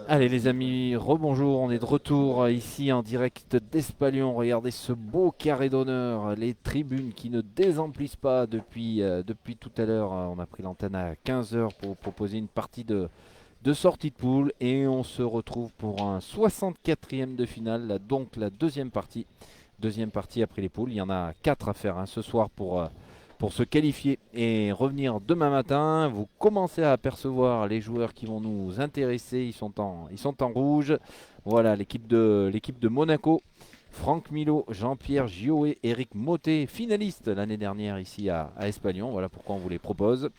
Allez les amis, rebonjour, on est de retour ici en direct d'Espalion. Regardez ce beau carré d'honneur, les tribunes qui ne désemplissent pas depuis tout à l'heure. On a pris l'antenne à 15 heures pour proposer une partie de sortie de poule et on se retrouve pour un 64e de finale, donc la deuxième partie. Deuxième partie après les poules, il y en a 4 à faire ce soir pour se qualifier et revenir demain matin. Vous commencez à apercevoir les joueurs qui vont nous intéresser. Ils sont en rouge. Voilà l'équipe de Monaco. Franck Milo, Jean-Pierre Gioé, Eric Motet, finaliste l'année dernière ici à Espalion. Voilà pourquoi on vous les propose.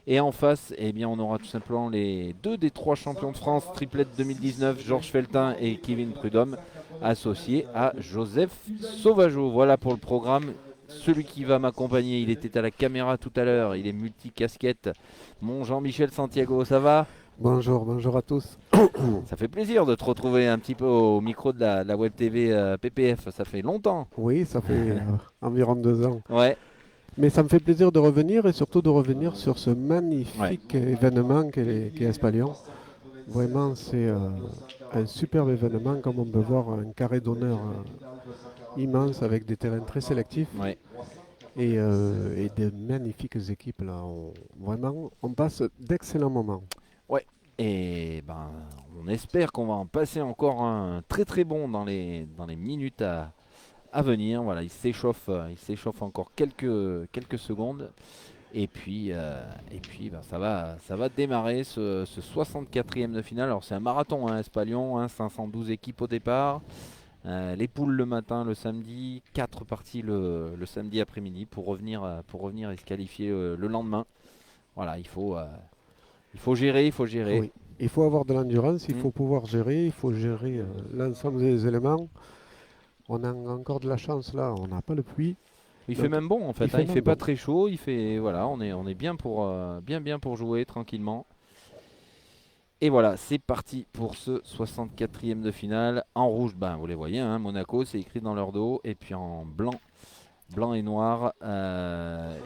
Et en face, eh bien, on aura tout simplement les deux des trois champions de France, triplette 2019, Georges Feltin et Kevin Prudhomme, associés à Joseph Sauvageau. Voilà pour le programme. Celui qui va m'accompagner, il était à la caméra tout à l'heure, il est multicasquette. Mon Jean-Michel Santiago, ça va? Bonjour, bonjour à tous. Ça fait plaisir de te retrouver un petit peu au micro de la Web TV PPF, ça fait longtemps. Oui, ça fait environ 2 ans. Ouais, Mais ça me fait plaisir de revenir et surtout de revenir sur ce ouais. magnifique événement qu'est Espalion. Vraiment, c'est un superbe événement, comme on peut voir, un carré d'honneur immense avec des terrains très sélectifs Ouais. et de magnifiques équipes. Là. Vraiment, on passe d'excellents moments. Ouais, et ben on espère qu'on va en passer encore un très très bon dans les minutes à venir. Voilà, il s'échauffe encore quelques secondes. Et puis ben, ça va démarrer ce 64e de finale. Alors c'est un marathon, Espalion, 512 équipes au départ. Les poules le matin, le samedi, 4 parties le samedi après-midi pour revenir et se qualifier le lendemain. Voilà, il faut gérer, il faut gérer. Oui, il faut avoir de l'endurance, il Mm. faut pouvoir gérer, il faut gérer l'ensemble des éléments. On a encore de la chance là, on n'a pas le pluie. Il fait Donc, même bon en il fait, fait il fait même pas bon. très chaud, voilà, on est bien pour jouer tranquillement. Et voilà, c'est parti pour ce 64e de finale. En rouge, ben, vous les voyez, Monaco, c'est écrit dans leur dos. Et puis en blanc et noir,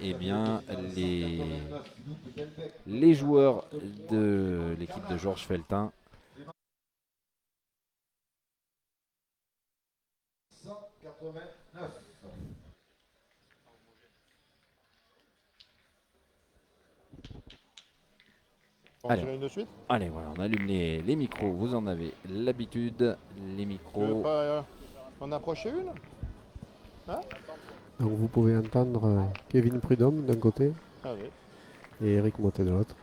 eh bien, les joueurs de l'équipe de Georges Feltin. On Allez, tire une de suite. allez, voilà, on allume les micros, vous en avez l'habitude. Les Tu veux micros. pas en approcher une? Hein? Donc vous pouvez entendre Kevin Prudhomme d'un côté Allez. et Eric Motet de l'autre.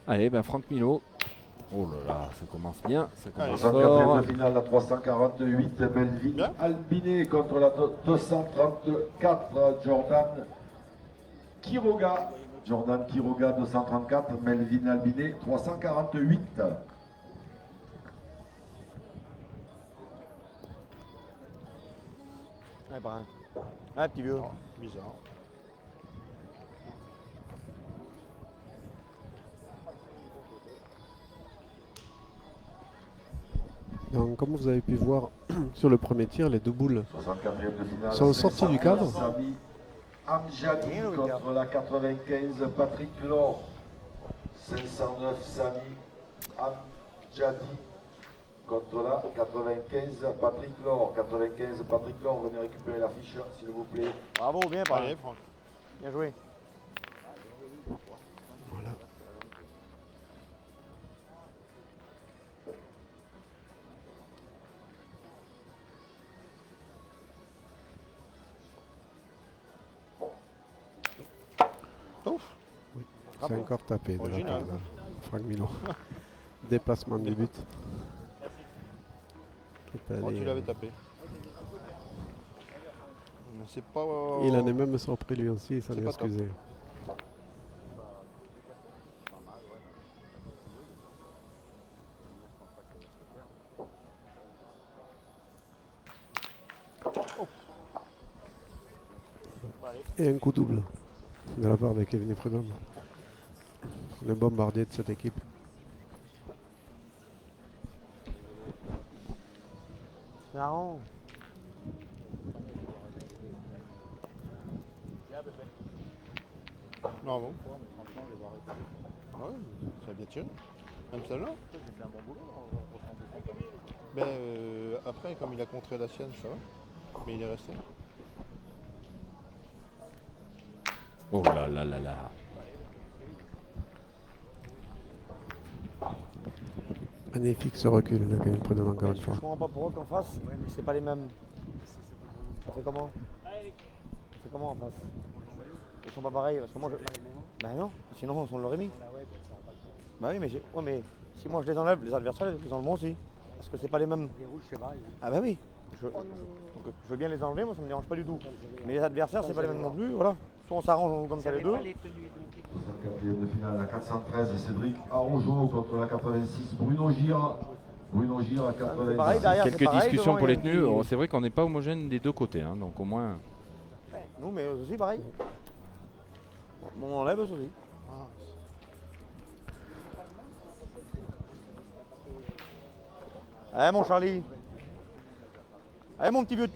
Allez, ben Franck Milo. Oh là là, ça commence bien, ça Allez. commence 64e fort. de finale, la 348, Melvin Bien. Albiné contre la 234, Jordan Quiroga. Jordan Quiroga 234, Melvin Albiné 348. Un brun. Un petit vieux. Bizarre. Donc comme vous avez pu voir sur le premier tir, les deux boules 64e de finale, sont sorties du cadre. Sami Amjadi contre la 95, Patrick Laure. 509, Sami Amjadi contre la 95, Patrick Laure. 95, Patrick Laure, venez récupérer la fiche, s'il vous plaît. Bravo, bien parlé, Franck. Bien joué. Voilà. Ouf. Oui. Bravo. C'est encore tapé de la Original. part de Franck Milo. Déplacement du but. Qui est Oh, allé, tu l'avais tapé. Mais c'est pas. il en est même surpris lui aussi, il s'en C'est est pas top. excusé. Et un coup double de la part de Kevin Prudhomme, le bombardier de cette équipe. Non. Non, bon. Ouais, ça a bien tiré. Même celle-là. Ben, après, comme il a contré la sienne, ça va. Mais il est resté. Oh là là là là. Magnifique ce recul de Kevin Prudhomme encore une Je fois. comprends pas pour eux qu'en face, c'est pas les mêmes. Ça fait comment? C'est comment en face? Ils sont pas pareils parce que moi je. Bah non, sinon on l'aurait mis. Bah oui, mais si moi je les enlève, les adversaires ils enlèvent aussi. Parce que c'est pas les mêmes. Ah bah oui. Donc, je veux bien les enlever, moi ça me dérange pas du tout. Mais les adversaires c'est pas les mêmes non plus, voilà. Soit on s'arrange comme ça les deux. 64e de finale, la 413, Cédric Arrojo contre la 86, Bruno Gira. Bruno Gira à C'est pareil 86. derrière. c'est Quelques pareil, discussions devant, pour il y les a un tenues. petit- Oh, c'est vrai qu'on n'est pas homogène des deux côtés, hein, donc au moins. Nous mais eux aussi pareil. Bon, on enlève eux aussi. Allez mon Charlie. Allez mon petit vieux.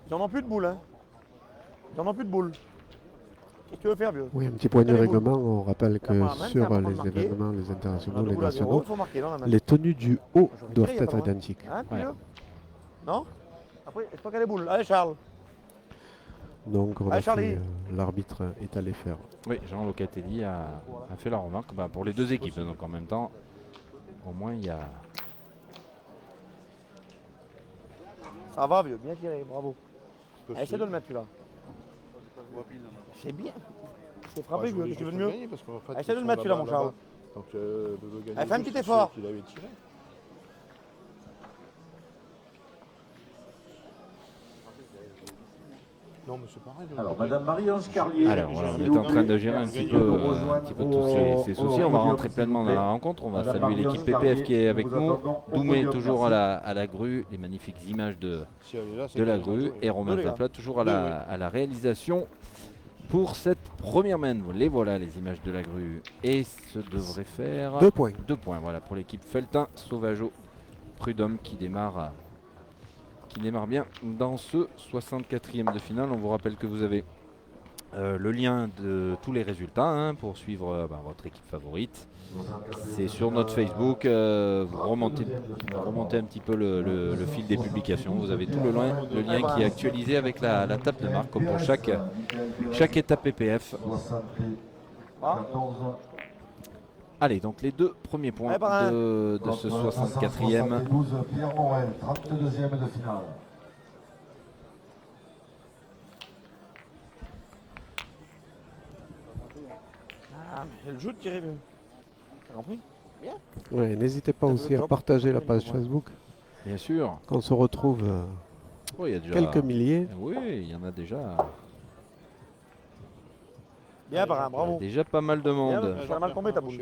Ils en ont plus de boules hein. Ils en ont plus de boules. Qu'est-ce que tu veux faire vieux? Oui, un petit point de Allez, règlement. On rappelle T'as pas que la main, c'est sur important de les marquer. événements, les On a internationaux, deux les boules à zéro, nationaux, il faut marquer dans la main. les tenues du haut J'aurais doivent tiré, il y a être pas loin. identiques. Hein, petit Ouais. vieux? Non? Après, c'est toi qui as les boules. Allez Charles. Donc on a Allez, Charlie. fait, l'arbitre est allé faire. Oui, Jean Locatelli a fait la remarque pour les deux équipes. Donc en même temps, au moins il y a. Ça va vieux, bien tiré, bravo. Allez, essaie de le mettre celui-là. C'est bien. C'est frappé vieux, qu'est-ce que tu veux de mieux? Essaie de le mettre celui-là mon Charles. Donc, Allez, fais un petit effort. qu'il avait tiré. Non, mais c'est pareil. Alors, Madame Marie-Ange Carlier. Alors voilà, on est en train de gérer un petit peu tous ces soucis. On va rentrer pleinement dans la rencontre. On va saluer l'équipe PPF qui est avec nous. Doumé toujours à la grue, les magnifiques images de Si elle est là, c'est la qu'ils ont grue. joué. Et Romain Deux, les Zapla toujours à la réalisation pour cette première main. Les voilà les images de la grue. Et ce devrait faire 2 points. 2 points voilà, pour l'équipe Feltin, Sauvageau, Prudhomme qui démarre bien dans ce 64e de finale. On vous rappelle que vous avez le lien de tous les résultats hein, pour suivre votre équipe favorite. C'est sur notre Facebook. Vous remontez un petit peu le fil des publications. Vous avez tout le lien qui est actualisé avec la table de marque comme pour chaque étape PPF. 74. Allez, donc les deux premiers points de ce 64e. 72, Pierre Morel, 32e de finale. Ah, j'ai le jeu de tirer vieux. T'as compris? Ouais, n'hésitez pas aussi à partager la page Facebook. Bien sûr. Qu'on se retrouve Oh, il y a déjà quelques milliers. Oui, il y en a déjà. Bien par un, Il y a bravo. déjà pas mal de Bien, monde. elle a mal tombé ta boule.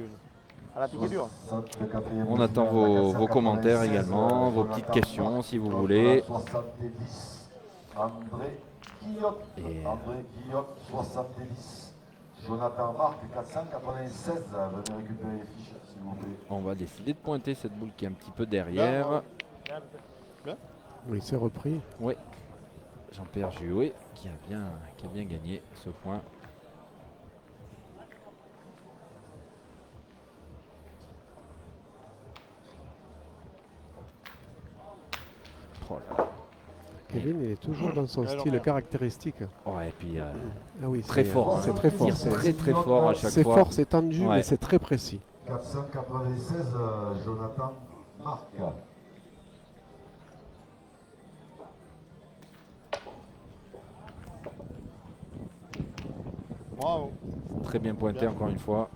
À la piquée dure. 64e On de attend finale, vos commentaires 496, également, vos petites questions si vous voulez. 70, André Guillotte. Et- André Guillotte, 70. Jonathan Marc, 496. Venez récupérer les fiches, s'il vous plaît. On va décider de pointer cette boule qui est un petit peu derrière. Oui, c'est repris. Oui. Jean-Pierre Juet qui a bien gagné ce point. Oh là là. Kevin il est toujours dans son style caractéristique. Ouais, et puis Ah oui, très c'est, fort. C'est très fort. Tire très très fort à chaque C'est fois. fort, c'est tendu, Ouais. mais c'est très précis. 496, Jonathan Marc. Bravo. Très bien pointé encore une fois.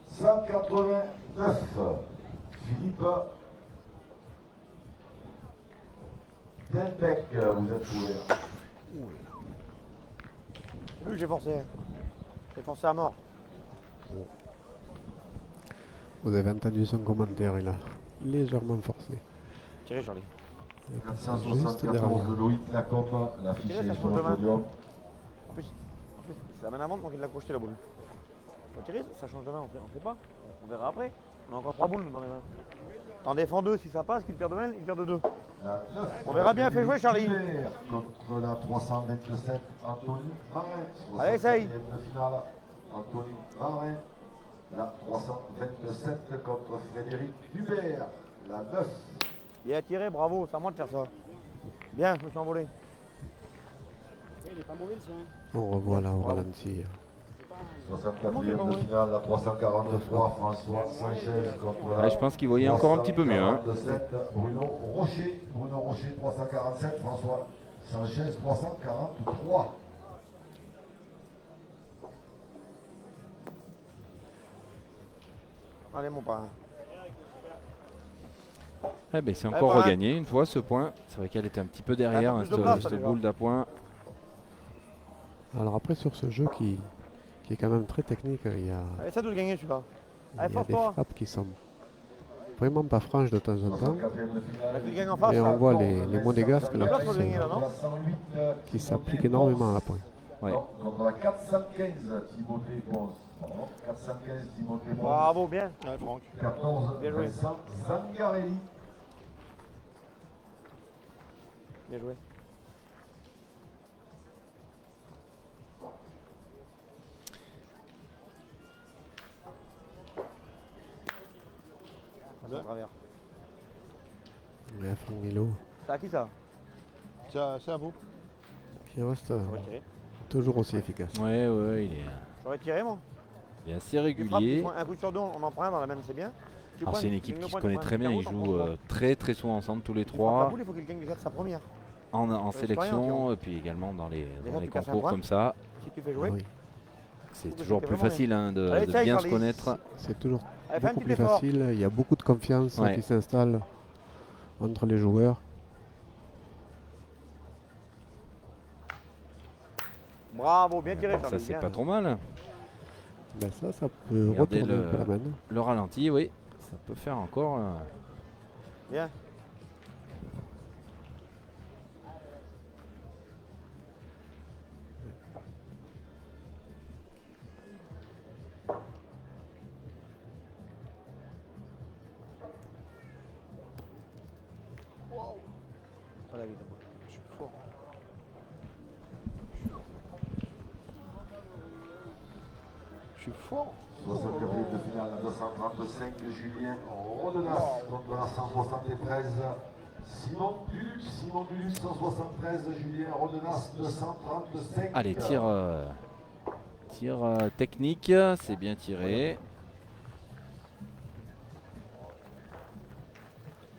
« 189, Philippe Delbecq, vous êtes ouvert. Vu que j'ai forcé. J'ai forcé à mort. Vous avez entendu son commentaire, il a légèrement forcé. Tirez Charlie. 474 de Loïc Lacombe, l'affiché Tirez, ça sur change le de main. podium. En plus, la main avant quand il l'a crocheté la boule. Faut tirer, ça change de main, on fait pas. On verra après. On a encore 3 boules dans les mains. T'en défends 2 si ça passe, qu'il perd de main, il perd de 2. On verra bien, fais jouer Charlie. Contre la 327, Anthony Marin. Allez, essaye. De finale, Anthony Marin. La 327 contre Frédéric Hubert. La 9. Bien tiré, bravo, c'est à moi de faire ça. Bien, je me suis envolé. Il est pas mauvais le sien. On revoit là au ralenti. 64e de finale, la 343, François Sanchez contre la Je pense qu'il voyait encore un petit peu mieux. Hein. 347, Bruno Rocher, 347, François Sanchez 343. Allez mon parrain. Eh ben, c'est encore voilà. regagné une fois ce point. C'est vrai qu'elle était un petit peu derrière, Un hein, peu plus de place, cette déjà. boule d'appoint. Alors après sur ce jeu qui est quand même très technique, il y a, Allez, ça doit le gagner celui-là. Allez, il y a des force-toi. frappes qui sont vraiment pas franches de temps en temps. 64e de finale, Tu gagnes en face. Et là. on voit les monégasques La là, place, faut le gagner là, non? qui s'appliquent énormément à la pointe. Ouais. Contre la 415, Timothée Pons. 415, Timothée Pons. Bravo, bien. Ouais, Franck. 14, Bien joué. Vincent Zangarelli. Bien joué. Ça, à travers. Mais Franck Milo C'est à qui ça? C'est à vous. qui reste J'aurais tiré. toujours aussi efficace. Ouais, ouais, J'aurais tiré moi. il est assez Les frappes, régulier. un coup sur deux, on en prend un dans la main, c'est bien. Tu Alors prends c'est une équipe une qui se pointe, connaît tu prends très un bien. Ils carreau, t'en jouent prends trois. très souvent ensemble tous les Tu frappes la trois boule, il faut qu'il gagne déjà de sa première. en c'est sélection et puis également dans les tu casses un concours point. comme ça. Si tu fais jouer. Oui, C'est que toujours c'était plus vraiment facile hein, de Allez, essaye, bien se Charlie. connaître. c'est toujours Allez, fais un beaucoup petit plus effort. facile. Il y a beaucoup de confiance Ouais. qui s'installe entre les joueurs. Bravo, bien tiré, Charlie. Ça c'est bien. pas trop mal. Ben ça peut Regardez retourner un peu la main. le ralenti, oui. Ça peut faire encore. Bien. Pas la vie, d'abord. Je suis fort. Je suis fort. 64e de finale, la 235, Julien Rodenas contre la 173. Simon Duluc, 173, Julien Rodenas, 235. Allez, tir technique, c'est bien tiré.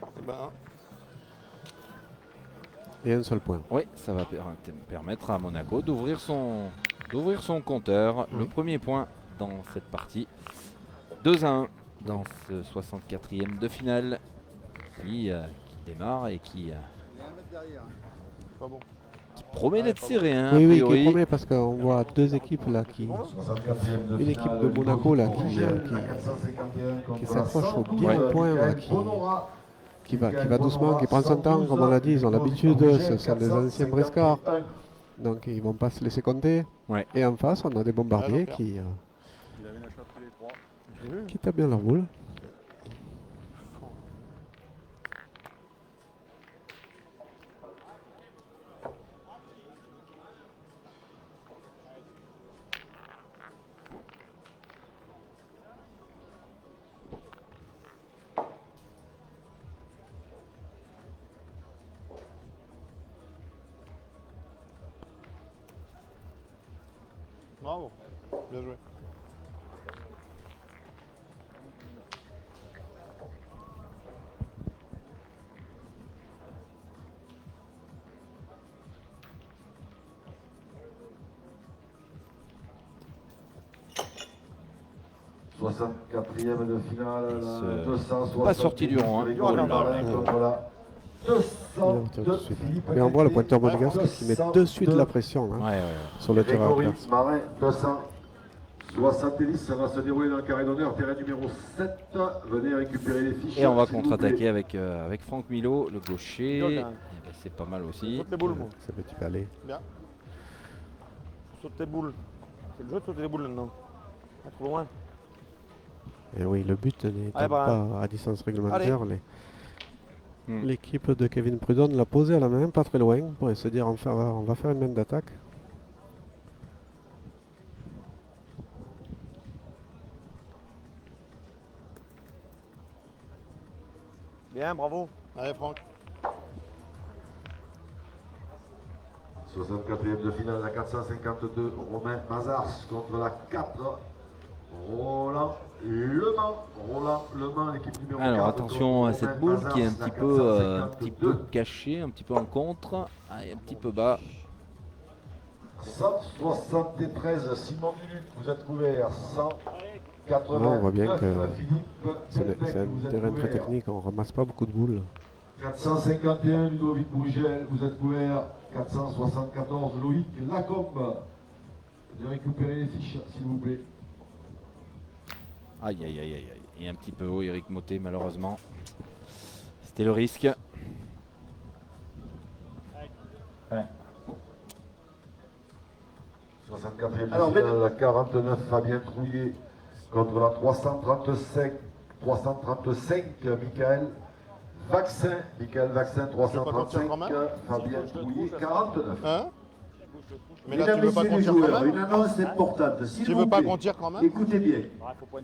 Eh ben, Et un seul point. Oui, ça va permettre à Monaco d'ouvrir son compteur. Le premier point dans cette partie. 2-1 dans ce 64e de finale qui démarre et qui pas bon. promet d'être serré. Hein, Oui, a oui, qui priori. promet parce qu'on voit deux équipes là qui, 64e de une équipe finale, de Monaco là Michel, qui 451 contre s'accroche au la bien 112, point, là, Michael Bonora. qui va doucement, qui prend son temps, comme on l'a dit, ils ont l'habitude, ce sont des anciens briscards, donc ils vont pas se laisser compter. Ouais. Et en face, on a des bombardiers qui Il avait la chatte tous les trois. qui tapent bien leur boule. Bravo. Bien joué. « 64e de finale, la 260. Pas sorti du rang, hein. Grégory Marin contre la 202, Philippe Et on voit le pointeur Tétier, monégasque qui met 202. de suite la pression hein, Ouais. sur le tireur Grégory adverse. Marin, 270, ça va se dérouler dans le carré d'honneur, terrain numéro 7. Venez récupérer les fiches. Et on va s'il vous contre-attaquer plaît. avec Franck Milo, le gaucher. Saute, Eh hein. ben, c'est pas mal aussi. Saute les boules, moi. Ça petit palais. Bien. Saute tes boules. C'est le jeu de sauter les boules là-dedans. Ah, trop loin. Et oui, le but n'est Allez, pas à distance réglementaire. Hmm. L'équipe de Kevin Prudhomme l'a posé à la main, pas très loin, pour se dire on va faire une main d'attaque. Bien, bravo. Allez, Franck. 64e de finale, la 452, Romain Mazars contre la 4, Roland Le Mans. Roland Le Mans, l'équipe numéro 4. Alors attention à cette Romain boule Mazars, qui est un la petit peu 452. cachée, un petit peu en contre. Ah, et un petit peu bas. 173, Simon Duluc, vous êtes couvert. 189, Là, on voit bien que Philippe C'est Delbecq, un vous êtes terrain très couvert. technique, on ramasse pas beaucoup de boules. 451, Ludovic Bougel, vous êtes couvert. 474, Loïc Lacombe. De récupérer les fiches, s'il vous plaît. Aïe aïe aïe aïe aïe. Et un petit peu haut, Eric Motet, malheureusement. C'était le risque. Ouais. 64e de finale, la 49, Fabien Trouillet contre la 335, Michael Vaccin. Michael Vaccin, pas qu'on 335, tire quand même Fabien Trouillet, 49. Hein? Mais là, Mesdames, tu veux pas messieurs qu'on les tire quand joueurs, une même? annonce importante. S'il Tu vous veux pas plaît, qu'on tire quand même? écoutez bien.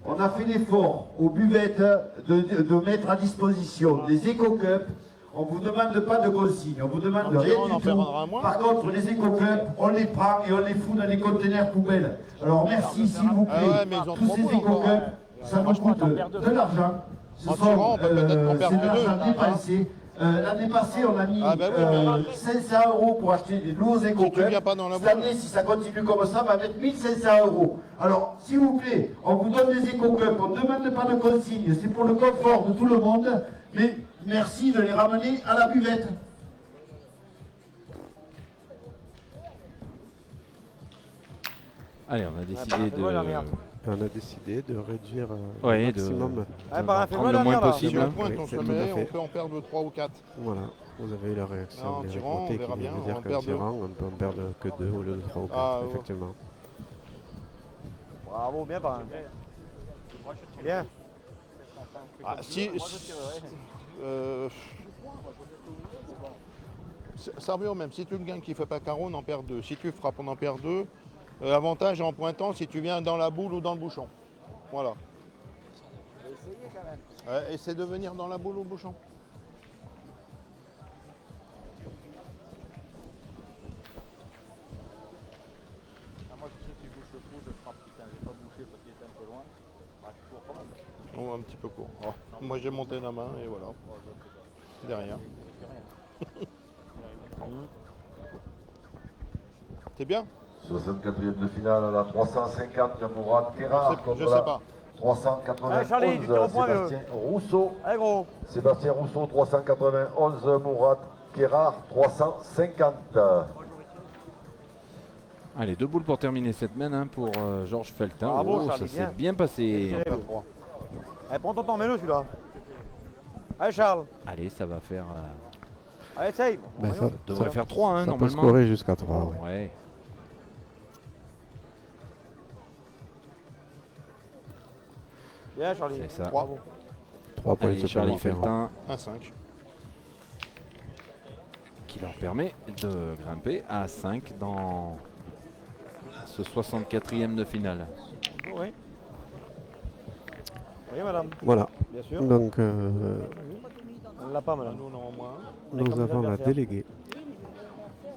On a fait l'effort aux buvettes de mettre à disposition des éco-cups. On ne vous demande pas de consignes, on vous demande En rien tirant, on en du tout. perdra moins. Par contre, les éco-cups, on les prend et on les fout dans les conteneurs poubelles. Alors merci, s'il vous plaît. Ah ouais, mais ils ont Tous trop ces beau encore. éco-cups, ça nous coûte de l'argent. Ce En sont, tirant, on peut peut-être en perdre c'est de l'argent deux. dépensé. L'année passée, on a mis Ah ben oui, mais- 500 € pour acheter des nouveaux éco-cups. viens pas dans la Cette année, si ça continue comme ça, on va mettre 1500 €. Alors, s'il vous plaît, on vous donne des éco-cups, on ne demande pas de consignes, c'est pour le confort de tout le monde, mais merci de les ramener à la buvette. Allez, on a décidé fais-moi la merde. On a décidé de réduire Ouais, au maximum. Ah, bah, fais-moi prendre la le moins merde, là. Si possible. on hein. pointe, Oui, on c'est se tout à met, fait. on peut en perdre 3 ou 4. Voilà, vous avez eu la réaction En d'Eric tirant, on Motet verra qui bien, vient de on dire en qu'en perd deux. tirant, on peut en perdre que 2 au lieu de 3 ou 4, Ah, ouais. effectivement. Bravo, bien, par Bien. Ah, ça revient au même. Si tu le gagnes qui fait pas carreau, on en perd 2. Si tu frappes, on en perd 2. Avantage en pointant si tu viens dans la boule ou dans le bouchon. Voilà. Essaie de venir dans la boule ou le bouchon. Oh, un petit peu court. Oh, moi j'ai monté la main et voilà. Derrière. C'est bien? 64e de finale, la 350, Mourad Kerrar Je contre sais la pas. 391, Allez, Charlie, du tir au point, Sébastien Rousseau. Allez, gros. Sébastien Rousseau, 391, Mourad Kerrar, 350. Allez, 2 boules pour terminer cette main hein, pour Georges Feltin. Bravo, Oh, Charlie, ça bien. s'est bien passé. Bien. Allez, prends ton temps, mets-le celui-là. Allez, Charles. Allez, ça va faire. Allez, essaye. Ben, ça, Devrait faire 3 hein, ça peut normalement. scorer jusqu'à 3. Ouais. Ouais. Bien, Charlie. C'est ça. 3. 3 points Allez, Charlie supplémentaires. Feltin 1-5. qui leur permet de grimper à 5 dans ce 64e de finale. Oui. Oui, madame. Voilà, Bien sûr. donc On ne l'a pas, madame. Nous, on en a moins. nous comme avons la l'adversaire. déléguée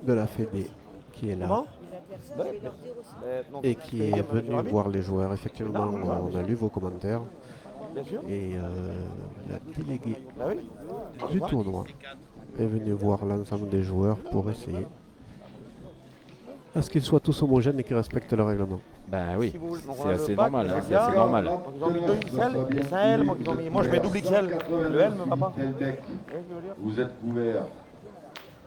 de la Fédé qui est là Comment et qui est venue voir les joueurs. Effectivement, on a lu vos commentaires Bien sûr. et la déléguée Bah oui. du tournoi est venue voir l'ensemble des joueurs pour essayer à ce qu'ils soient tous homogènes et qu'ils respectent le règlement. Ben oui, Si vous voulez. Donc, on c'est a le assez bac, normal. le hein, c'est bac, assez là. normal. Donc, ils ont mis 2 XL, c'est un L, moi je mets double XL. Le L me va pas. Delbecq, Oui, je veux dire. vous êtes couverts.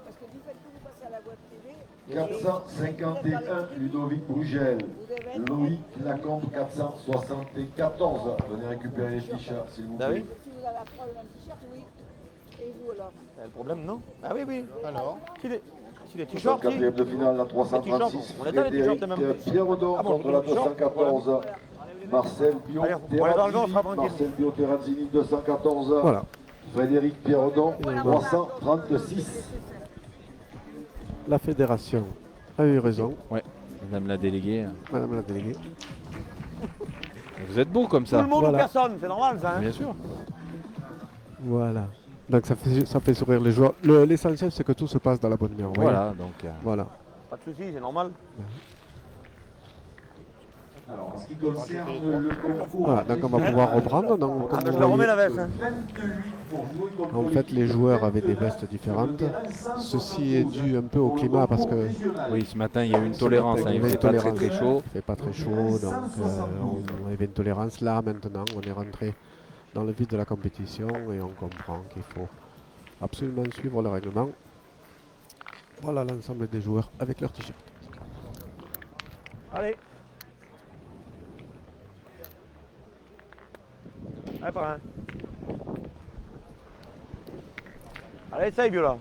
Parce que du fait que vous passez à la web TV, 451, Ludovic Brugel. Loïc Lacombe, 474. Venez récupérer les fiches, s'il vous Ah plaît. oui. si vous avez après le même t-shirt, oui. Et vous alors? C'est le problème, non? Ah oui, oui. Alors, Qu'il est. Si les t-shirts, si. 64e de finale, la 336. On est dans les t-shirts, même. Pierredon Ah bon, contre la les t-shirts, 214. Marcel Bio Allez, on va dans le vent, on sera Terrazzini. tranquille. Marcel Bio Terrazzini, 214. Voilà. Frédéric Pierredon, 336. La fédération a eu raison, Ouais, madame la déléguée. madame la déléguée. Vous êtes beau comme Tout ça. le monde Voilà. ou personne, c'est normal ça. Hein. Bien sûr. Voilà. Donc ça fait sourire les joueurs. L'essentiel, c'est que tout se passe dans la bonne humeur. vous voyez. Voilà, donc Voilà. Pas de soucis, c'est normal. Alors, en ce qui concerne le concours. Voilà, donc on va pouvoir reprendre. Donc, comme Je vous le remets voyez, la veste. Hein. 28 pour jouer contre en fait, les joueurs avaient des vestes différentes. Ceci est dû un peu au climat parce que oui, ce matin il y a eu une tolérance, hein, il fait pas très très chaud. il fait pas très chaud, donc on avait une tolérance. Là, maintenant, on est rentré dans le vif de la compétition et on comprend qu'il faut absolument suivre le règlement. Voilà l'ensemble des joueurs avec leur t-shirt. Allez. Allez, par un. Allez, essaye, Viola.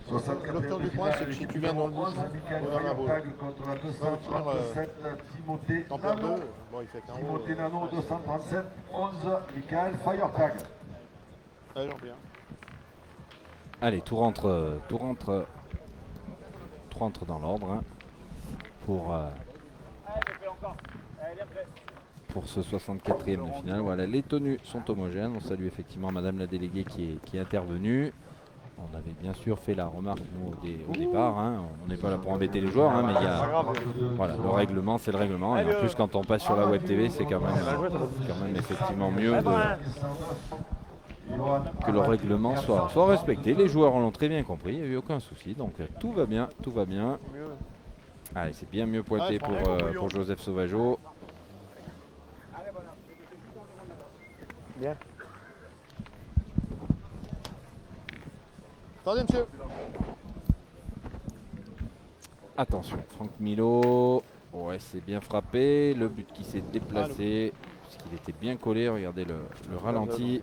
64e du point, c'est que si tu viens dans le bouchon, Michael on va la boule. Feuertag contre la 237, Timothée T'en perds Nano. deux. Bon, il fait qu'un haut. Timothée Nano, 237, 11, Michael Feiertag. Allez, Jean-Pierre. Allez, tout rentre dans l'ordre hein, pour ce 64e de finale. Voilà, les tenues sont homogènes. On salue effectivement Madame la déléguée qui est intervenue. On avait bien sûr fait la remarque nous, au départ. Hein. On n'est pas là pour embêter les joueurs, hein, mais il y a, voilà, le règlement, c'est le règlement. Et en plus, quand on passe sur la web TV, c'est quand même effectivement mieux que le règlement soit respecté. Les joueurs l'ont très bien compris, il n'y a eu aucun souci. Donc tout va bien, tout va bien. Allez, c'est bien mieux pointé pour Joseph Sauvageau. Bien. Attendez, monsieur. Attention, Franck Milo. Ouais, c'est bien frappé. Le but qui s'est déplacé, puisqu'il était bien collé. Regardez le ralenti.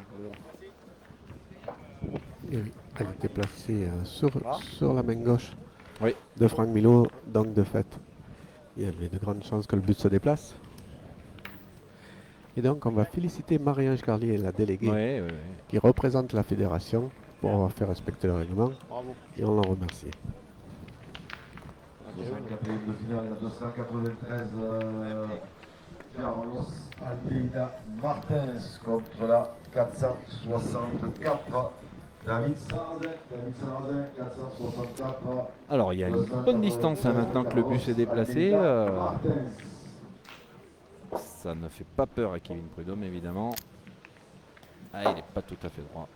Et oui, elle était placée sur la main gauche Oui. de Franck Milo, donc de fait, il y avait de grandes chances que le but se déplace. Et donc on va féliciter Marie-Ange Carlier, la déléguée, Ouais. qui représente la fédération pour avoir fait respecter le règlement, Bravo. et on l'en remercie. 64e de finale, la 293, Carlos Almeida Martins contre la 464. David Sarrazin, 464. Alors il y a une bonne distance hein, maintenant que le bus est déplacé. Ça ne fait pas peur à Kevin Prudhomme évidemment. Ah, il n'est pas tout à fait droit.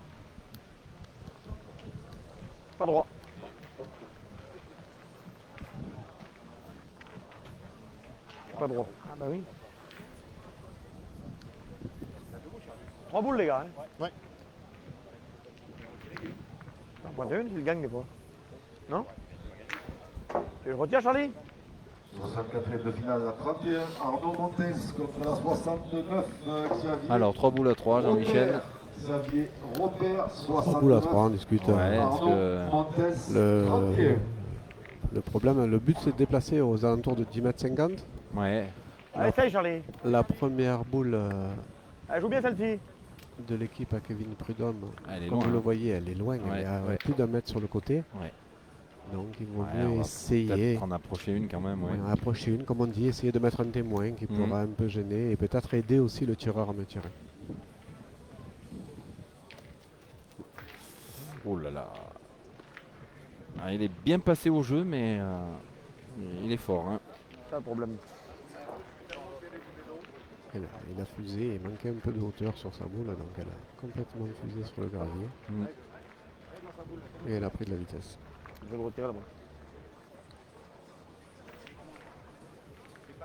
Pas droit. Pas droit. Ah bah oui. 3 boules les gars. Hein. Ouais. T'en pointes une, tu le gagnes des fois. Non? Tu le retires Charlie? 64e de finale, la 31, Arnaud Montes contre la 69, Xavier. Alors 3 boules à 3, Jean-Michel. Xavier Robert, 69. 3 boules à 3, on discute. Ouais, parce Arnaud que Montes, 31. Le problème, le but s'est déplacé aux alentours de 10,50 m. ouais. Allez, essaye Charlie. La première boule Allez, joue bien celle-ci. de l'équipe à Kevin Prudhomme, Elle est comme loin, vous le hein. voyez, elle est loin, elle Ouais, est à ouais. plus d'un mètre sur le côté. Ouais. Donc il vaut Ouais, mieux on va essayer, peut-être en approcher une quand même. Ouais. ouais, approcher une, comme on dit, essayer de mettre un témoin qui Mhm. pourra un peu gêner et peut-être aider aussi le tireur à me tirer. Oh là là. Ah, il est bien passé au jeu, mais il est fort. Hein. C'est le problème. Et là, il a fusé, il manquait un peu de hauteur sur sa boule, donc elle a complètement fusé sur le gravier. Mm. Et elle a pris de la vitesse. Je vais le retirer là-bas.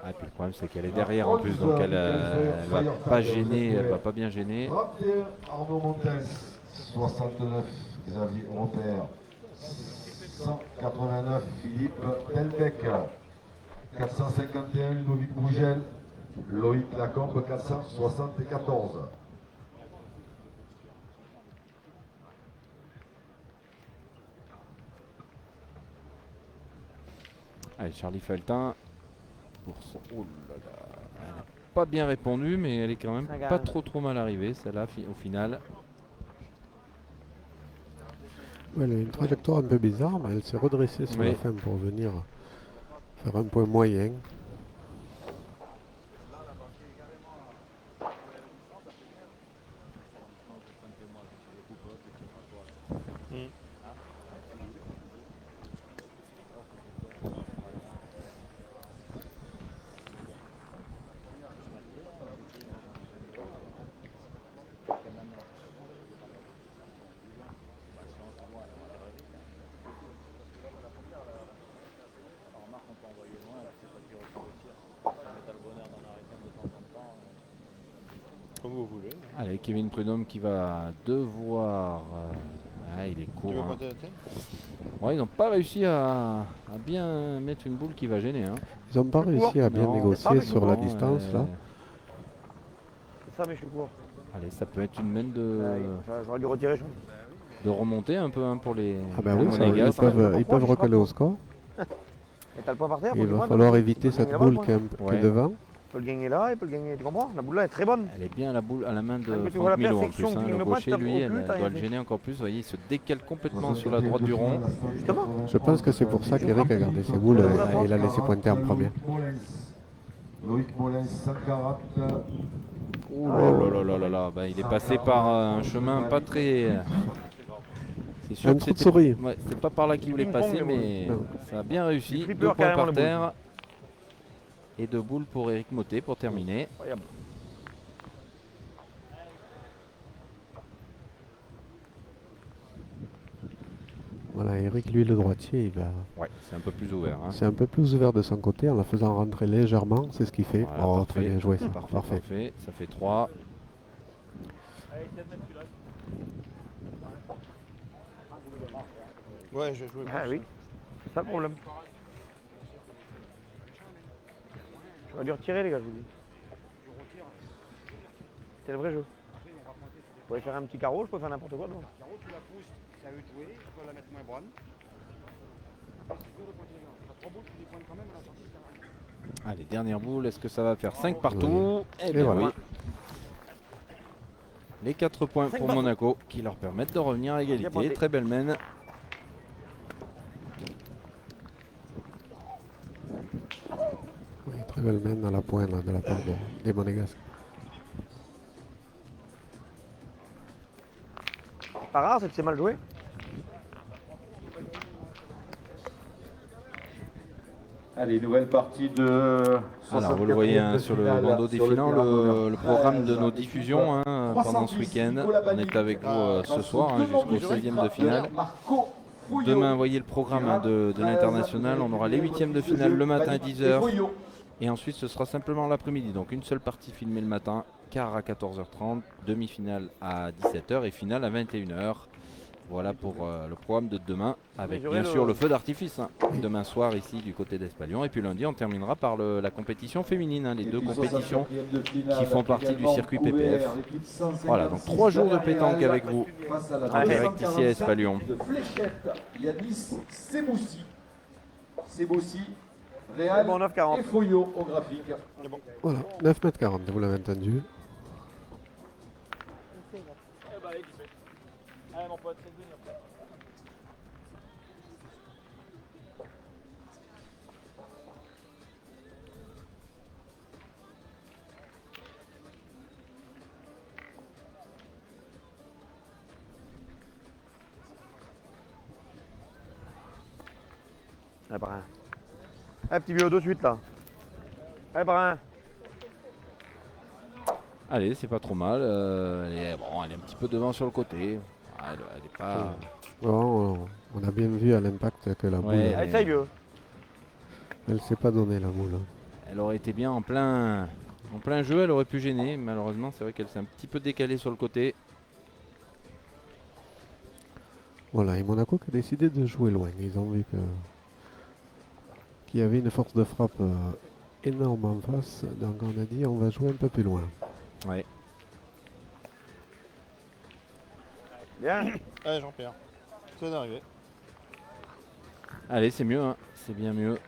Ah, et puis le problème c'est qu'elle est derrière en plus, donc elle va pas gêner, elle va pas bien gêner. 31, Arnaud Montes, 69, Xavier Robert, 189, Philippe Delbecq, 451, Ludovic Bougel, Loïc Lacombe, 474. Allez, Charlie Feltin. Pour son... Oh là là. Elle a pas bien répondu, mais elle est quand même pas trop mal arrivée, celle-là, au final. Ouais, elle a une trajectoire un peu bizarre, mais elle s'est redressée sur Oui. la fin pour venir faire un point moyen. Comme vous voulez. Allez, Kevin Prudhomme qui va devoir... il est Tu court. veux Hein. compter la tienne? Ouais, ils n'ont pas réussi à bien mettre une boule qui va gêner. Hein. Ils n'ont pas réussi à bien Non, négocier sur la non, distance là. C'est ça, mais je suis court. Allez, ça peut être une main J'aurais dû retirer, je de remonter un peu hein, pour les, Ah ben les oui, ça, Monégasques. ils peuvent recoller au score. Et t'as le point par terre. Il va falloir éviter cette boule qui est un peu Ouais. devant. Il peut le gagner là, il peut le gagner. Tu comprends? La boule là est très bonne. Elle est bien à la boule, à la main de Même que tu vois Franck la Milo en perfection plus. Hein. qui Le me pointe, gaucher, t'as lui, elle aucune, t'as doit rien le fait. gêner encore plus. Vous voyez, il se décale complètement sur la droite du rond. Justement. Je pense que c'est pour ça qu'Eric a gardé ses boules et il a laissé pointer en premier. Loïc Molins, 140. Oh là là là là là. Ben, il est passé par un chemin pas très... C'est sûr Un que trou de c'était souris. ouais, c'est pas par là qu'il voulait Ping-pong, passer, le mais boule. ça a bien réussi. Il 2 pleure points carrément par le boule. terre. Et 2 boules pour Eric Motet pour terminer. Incroyable. Voilà, Eric, lui, le droitier, il va. Ouais, c'est un peu plus ouvert. Hein. C'est un peu plus ouvert de son côté en la faisant rentrer légèrement, c'est ce qu'il fait. Voilà, Oh, parfait. très bien joué ça. Parfait. Ça fait 3. Ouais, j'ai joué. Ah oui. C'est ça le problème. J'aurais dû retirer, les gars, je vous dis. C'est le vrai jeu. Je pourrais faire un petit carreau, je peux faire n'importe quoi. Carreau, tu la pousses, c'est à eux de jouer, tu peux la mettre moins bonne. C'est dur de pointer les gars. T'as 3 boules, tu les pointes quand même à la sortie. Allez, dernière boule, est-ce que ça va faire 5 partout? Eh bien voilà. oui. Les 4 points pour Monaco qui leur permettent de revenir à égalité. Très belle mène. Oui, très belle main à la pointe là, de la part des Monégasques. Pas rare, c'est que c'est mal joué. Allez, nouvelle partie de... Alors vous le voyez hein, sur le bandeau défilant, le programme de nos diffusions hein, pendant ce week-end. On est avec vous ce soir hein, jusqu'au 16e de finale. Demain, vous voyez le programme hein, de l'international. On aura les 8e de finale le matin à 10h. Et ensuite, ce sera simplement l'après-midi. Donc une seule partie filmée le matin, quart à 14h30, demi-finale à 17h et finale à 21h. Voilà pour le programme de demain, avec bien sûr le feu d'artifice hein, demain soir ici du côté d'Espalion. Et puis lundi, on terminera par la compétition féminine, hein, les 2 compétitions qui font partie du circuit PPF. Voilà, donc 3 jours de pétanque avec vous en direct ici à Espalion. De Fléchette, Yanis Seboussi. Seboussi, Réal Bon, 9,40. et Foyo au graphique. Voilà, 9,40 m, vous l'avez entendu. Allez, Brun. Un petit bio de suite là. Allez, Brun. Allez, c'est pas trop mal. Elle est un petit peu devant sur le côté. Elle est pas... Bon, on a bien vu à l'impact que la boule, Ouais. Allez, essaye, vieux. elle s'est pas donnée la boule. Elle aurait été bien en plein jeu, elle aurait pu gêner. Malheureusement, c'est vrai qu'elle s'est un petit peu décalée sur le côté. Voilà, et Monaco qui a décidé de jouer loin. Ils ont vu qu'il y avait une force de frappe énorme en face. Donc on a dit on va jouer un peu plus loin. Ouais. Bien. Allez, Jean-Pierre. C'est arrivé. Allez, c'est mieux, hein. C'est bien mieux.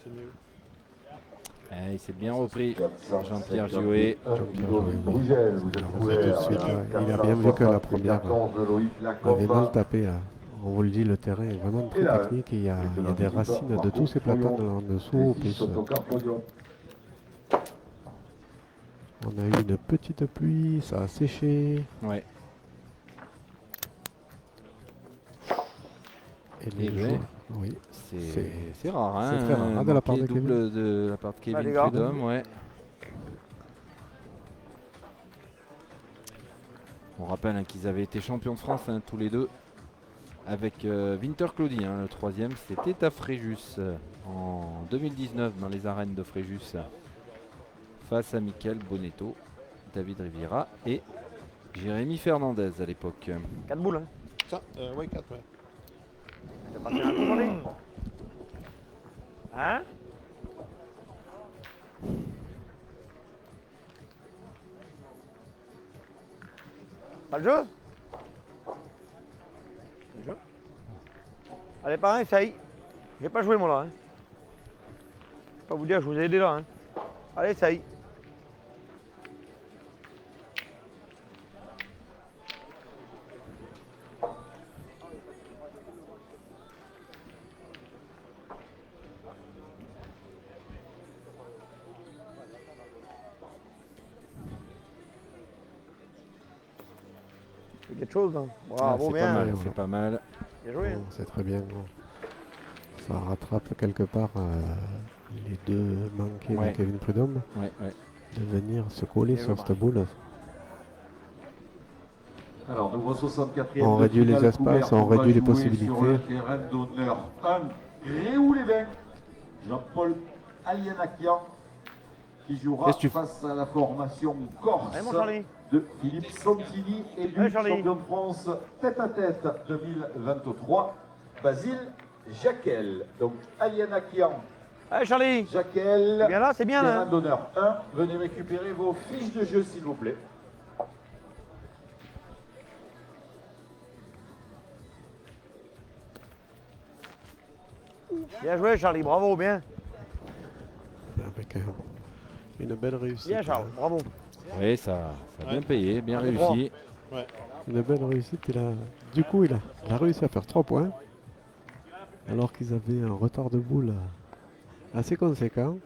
c'est mieux. Il s'est bien repris. 451. Jean-Pierre Gioët. Ludovic Brugel, vous êtes Tout de suite, il a bien vu que la première 14 de Loïc avait mal Lacombe. tapé là. On vous le dit, le terrain est vraiment très technique et il y a des racines de tous ces platanes en dessous. Plus, on a eu une petite pluie, ça a séché. Ouais. Et les Et joueurs, ouais. oui. C'est rare, hein. c'est très rare, hein, de la part de marqué Kevin. double de la part de Kevin les gars. Prudhomme, ouais. On rappelle hein, qu'ils avaient été champions de France hein, tous les deux. Avec Winter Claudy, hein, le troisième, c'était à Fréjus en 2019 dans les arènes de Fréjus face à Michael Bonetto, David Riviera et Jérémy Fernandez à l'époque. 4 boules, hein. Ça, ouais, 4, ouais. C'est parti un coup, Charlie. Hein? Pas le jeu? Le jeu? Allez, pareil, essaye. J'ai pas joué moi là. Hein. Je vais pas vous dire, je vous ai aidé là. Hein. Allez, essaye. C'est quelque chose. Hein. Bravo, c'est bien. pas mal, bien. c'est pas mal. Bien joué. Hein. Bon, c'est très bien. Bon. Ça rattrape quelque part les deux manqués Ouais. de Kevin Prudhomme Ouais, ouais. de venir se coller Et sur voilà. cette boule. Alors, nouveau 64e. On de réduit les finale espaces, couvert, on va réduit les jouer possibilités. Sur le terrain d'honneur 1, Gréoux-les-Bains, Jean-Paul Alianakian, qui jouera Qu'est-ce que tu- face à la formation corse Allez, mon Charlie. de Philippe Santini, élu Allez, Charlie. champion de France tête-à-tête 2023, Basile Jacquel. Donc, Alianakian, Allez, Charlie. Jacquel, C'est bien là, c'est bien là. terrain Hein. d'honneur 1. Venez récupérer vos fiches de jeu, s'il vous plaît. Bien joué, Charlie. Bravo, bien. Avec une belle réussite. Bien, Charles. Bravo. Oui, ça a bien payé, bien C'est droit. réussi. Une belle réussite. Du coup, il a réussi à faire 3 points. Alors qu'ils avaient un retard de boule assez conséquent.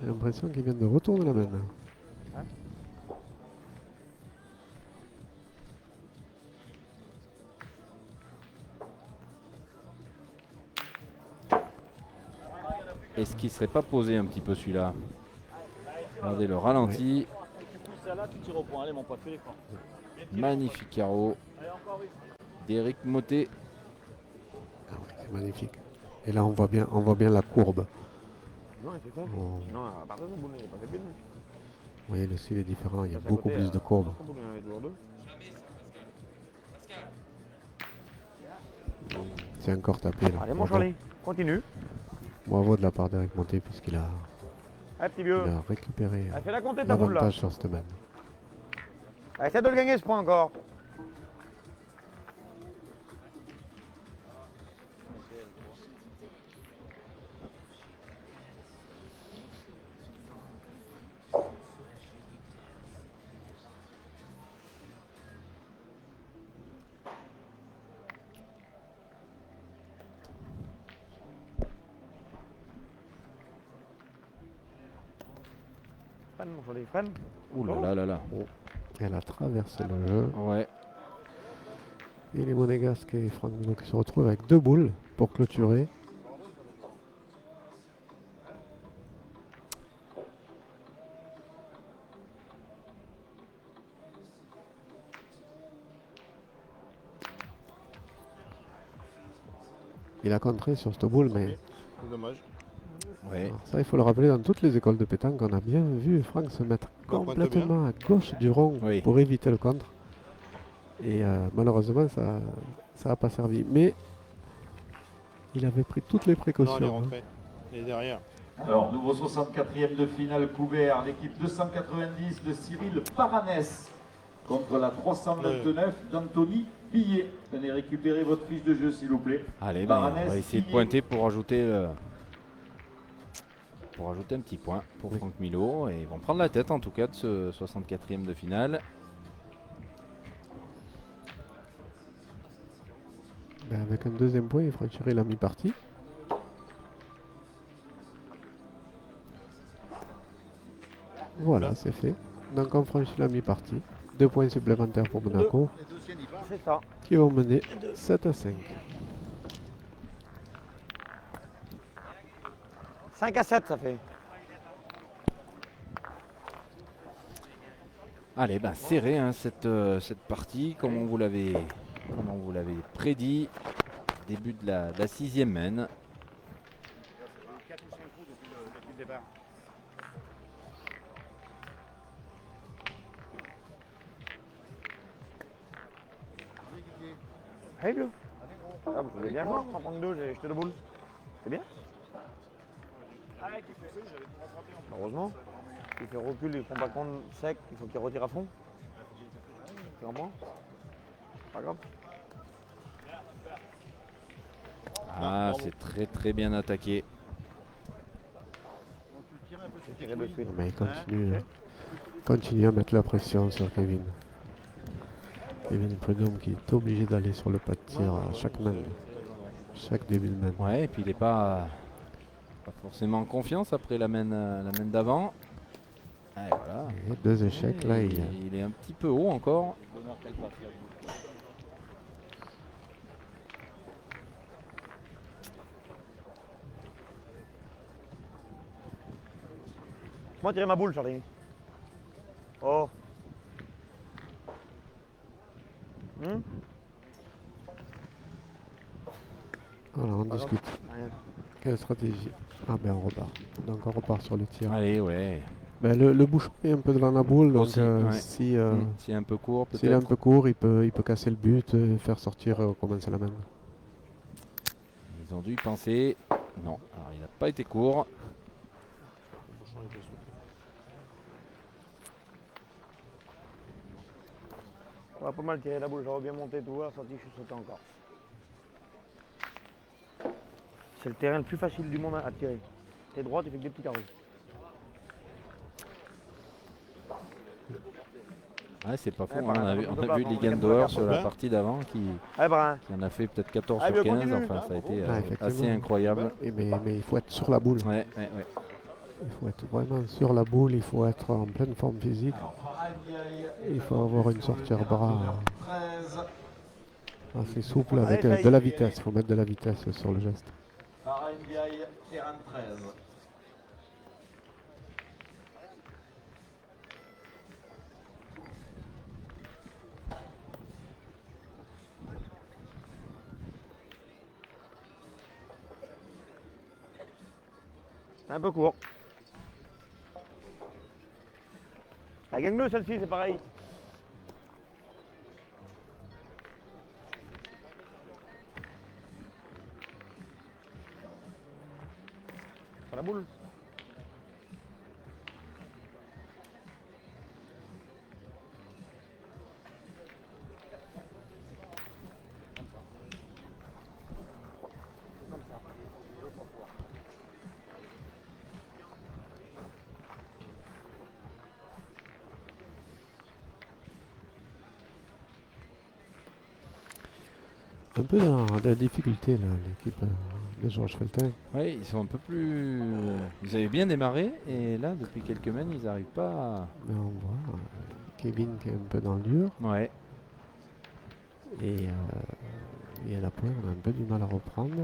J'ai l'impression qu'ils viennent de retourner la main. Est-ce qu'il serait pas posé un petit peu celui-là? Regardez le ralenti. Celle-là, tu tires au point. Allez, mon pote, fais l'écran. Magnifique carreau d'Éric Motet. Ah ouais, c'est magnifique. Et là, on voit bien la courbe. Non, il fait quoi? On- Non, à part de ça, boule, il est pas fait bien. Vous voyez, le style est différent. Il y a Ça, c'est à beaucoup côté, plus de courbes. boule, il y en avait toujours deux. C'est encore tapé là. Allez, mon Bravo. Charlie. Continue. Bravo de la part d'Eric Monté puisqu'il a, Allez, petit vieux. il a récupéré Allez, fais-la compter ta boule là. l'avantage sur cette main. Allez, essaie de le gagner ce point encore. Freine, mon Charlie, freine. Ouh là là là là. Elle a traversé le jeu. Ouais. Et les Monégasques et Franck Mino qui se retrouvent avec 2 boules pour clôturer. Il a contré sur cette boule, mais C'est dommage. Ouais. alors ça, il faut le rappeler, dans toutes les écoles de pétanque, on a bien vu Franck se mettre pointe complètement à gauche du rond Oui. pour éviter le contre. Et malheureusement, ça n'a pas servi. Mais il avait pris toutes les Non, précautions. il est hein. rentré. Il est derrière. Alors, nouveau 64e de finale couvert, l'équipe 290 de Cyril Paranès contre la 329 d'Anthony Billet. Venez récupérer votre fiche de jeu, s'il vous plaît. Allez, ben, on va essayer de pointer pour ajouter pour ajouter un petit point pour Franck Milot. Et ils vont prendre la tête en tout cas de ce 64e de finale. Ben, avec un deuxième point, il franchirait la mi-partie. Voilà, c'est fait. Donc on franchit la mi-partie. 2 points supplémentaires pour Monaco, C'est ça. qui vont mener 7-5. 5-7 ça fait. Allez, ben, serré hein, cette partie, comme on vous l'avait prédit. Début de la 6e main. 4 ou 5 coups depuis le départ. Hey, Bleu. Ah, vous pouvez bien voir, 132, j'ai jeté de boule. C'est bien. Heureusement. Il fait recul, il prend pas compte sec, il faut qu'il retire à fond. Clairement. Pas grave. Ah, c'est très très bien attaqué. J'ai tiré de suite. Mais il continue à mettre la pression sur Kevin. Kevin Prudhomme qui est obligé d'aller sur le pas de tir à chaque main. Chaque début de main. Ouais, et puis il n'est pas forcément en confiance après la main d'avant. Ah, et voilà. Et 2 échecs là. Il est un petit peu haut encore. Moi tirer ma boule, Charlie. Oh. Voilà, on discute. Rien. Quelle stratégie? Ah ben on repart. Donc on repart sur le tir. Allez, ouais. Ben, le bouchon est un peu devant la boule, donc Aussi, ouais. si C'est un peu court peut-être. s'il est un peu court, il peut casser le but, faire sortir, commencer la main. Ils ont dû y penser. Non, alors il n'a pas été court. On va pas mal tirer la boule, j'aurais bien monté tout, la sortie, je suis sauté encore. C'est le terrain le plus facile du monde à tirer. T'es droit, tu fais que des petits carreaux. Ouais, c'est pas faux. Ouais, hein. par On a vu, exemple, on a vu on Ligan regarde Doer pas sur la la carte. partie d'avant qui Brun. en a fait peut-être 14 Ah, sur bien 15. continue. Enfin, ça a été effectivement. assez incroyable. Mais il faut être sur la boule. Ouais. Il faut être vraiment sur la boule, il faut être en pleine forme physique. Il faut avoir une sortie bras assez souple avec de la vitesse. Il faut mettre de la vitesse sur le geste. terrain 13. C'est un peu court. La gang bleue, celle-ci, c'est pareil. Pas la boule. Un peu dans la difficulté, là, l'équipe de Georges Feltin. Oui, ils sont un peu plus. Ils avaient bien démarré et là, depuis quelques semaines, ils n'arrivent pas à. Là, on voit Kevin qui est un peu dans le dur. Ouais. Et à la pointe, on a un peu du mal à reprendre.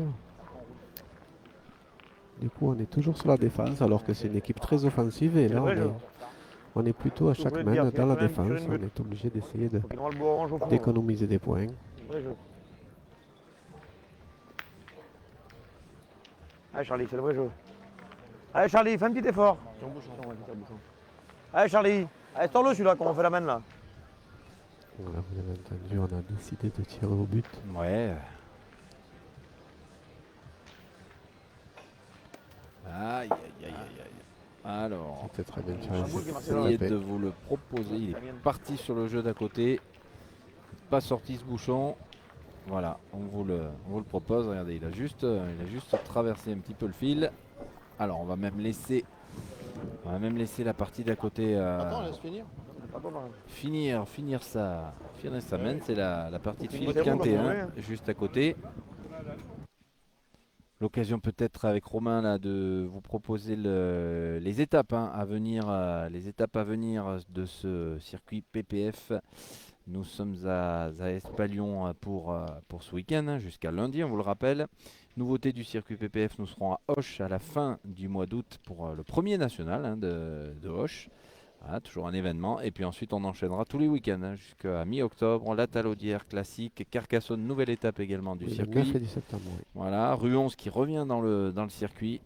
Du coup, on est toujours sur la défense, alors que c'est une équipe très offensive. Et là, on est plutôt à chaque main dans la défense. On est obligé d'essayer d'économiser des points. Allez Charlie, c'est le vrai jeu. Allez Charlie, fais un petit effort. Allez Charlie, allez sors-le celui-là quand on fait la main là. Voilà, vous avez entendu, on a décidé de tirer au but. Ouais. Aïe. Alors, C'était très bien essayez de vous le proposer. Il est parti sur le jeu d'à côté. Pas sorti ce bouchon. Voilà, on vous le propose. Regardez, il a juste traversé un petit peu le fil. Alors on va même laisser la partie d'à côté Attends, laisse finir. Pas bon, hein. finir sa main. C'est la partie de Finir Philippe ses roues, Quintet, comme on hein, dit, juste à côté. L'occasion peut-être avec Romain là, de vous proposer les étapes à venir, de ce circuit PPF. Nous sommes à Espalion pour ce week-end, hein, jusqu'à lundi, on vous le rappelle. Nouveauté du circuit PPF, nous serons à Auch à la fin du mois d'août pour le premier national, hein, de Auch. Voilà, toujours un événement. Et puis ensuite, on enchaînera tous les week-ends, hein, jusqu'à mi-octobre. La Talaudière classique, Carcassonne, nouvelle étape également du Oui, le circuit. 9 et 10 septembre, oui. Voilà, Rue 11 qui revient dans le circuit.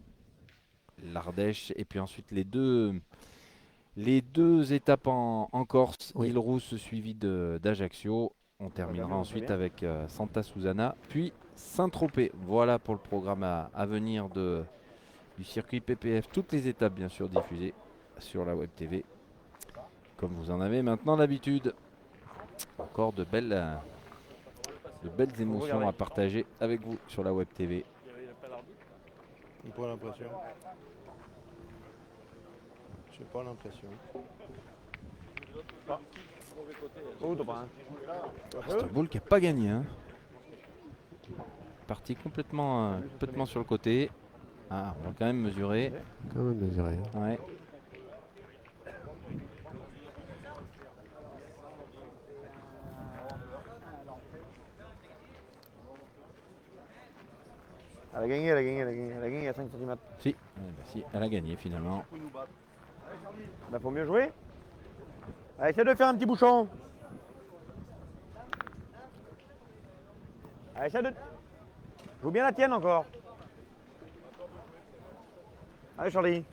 L'Ardèche. Et puis ensuite, les deux étapes en Corse. Oui. Île-Rousse suivi d'Ajaccio. On terminera ensuite avec Santa Susana, puis Saint-Tropez. Voilà pour le programme à venir du circuit PPF. Toutes les étapes, bien sûr, diffusées sur la Web TV, comme vous en avez maintenant l'habitude. Encore de belles émotions à partager avec vous sur la Web TV. J'ai pas l'impression. J'ai pas l'impression. Oh, t'as pas, hein. Istanbul qui n'a pas gagné. Hein. Parti complètement sur le côté. Ah, on va quand même mesurer. Quand même mesuré. Hein. Ouais. Elle a gagné à 5 cm. Si, si, elle a gagné finalement. Bah, faut mieux jouer. Allez, essaie de faire un petit bouchon. Allez, essaie de... Joue bien la tienne encore. Allez, Charlie.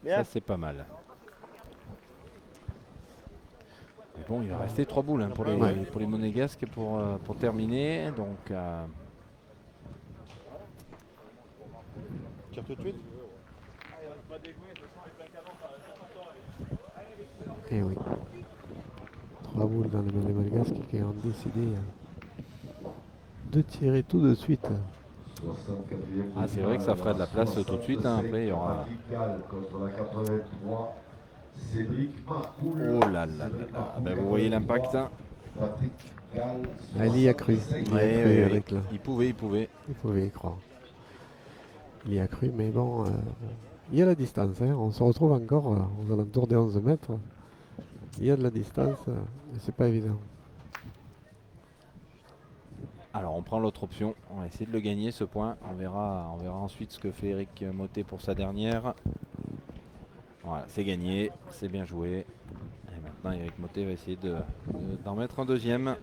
Bien. Ça c'est pas mal. Mais bon, il va rester 3 boules, hein, pour les monégasques pour terminer. Donc Tire tout de suite. Et oui. 3 boules dans les monégasques qui ont décidé de tirer tout de suite. ah, c'est vrai que ça ferait de la place tout de suite. Hein. Après, il y aura. Contre la 83, Cédric Marcoul. Oh là là là là. Ben, vous voyez l'impact. Hein. Patrick Gall. Elle y a cru. Il y a Ouais, cru, ouais, Eric, là. Il pouvait. Il pouvait y croire. Il y a cru, mais bon, il y a la distance. Hein. On se retrouve encore aux alentours des 11 mètres. Il y a de la distance, mais c'est pas évident. Alors on prend l'autre option, on va essayer de le gagner ce point, on verra ensuite ce que fait Eric Motet pour sa dernière. Voilà, c'est gagné, c'est bien joué. Et maintenant Eric Motet va essayer d'en mettre un deuxième.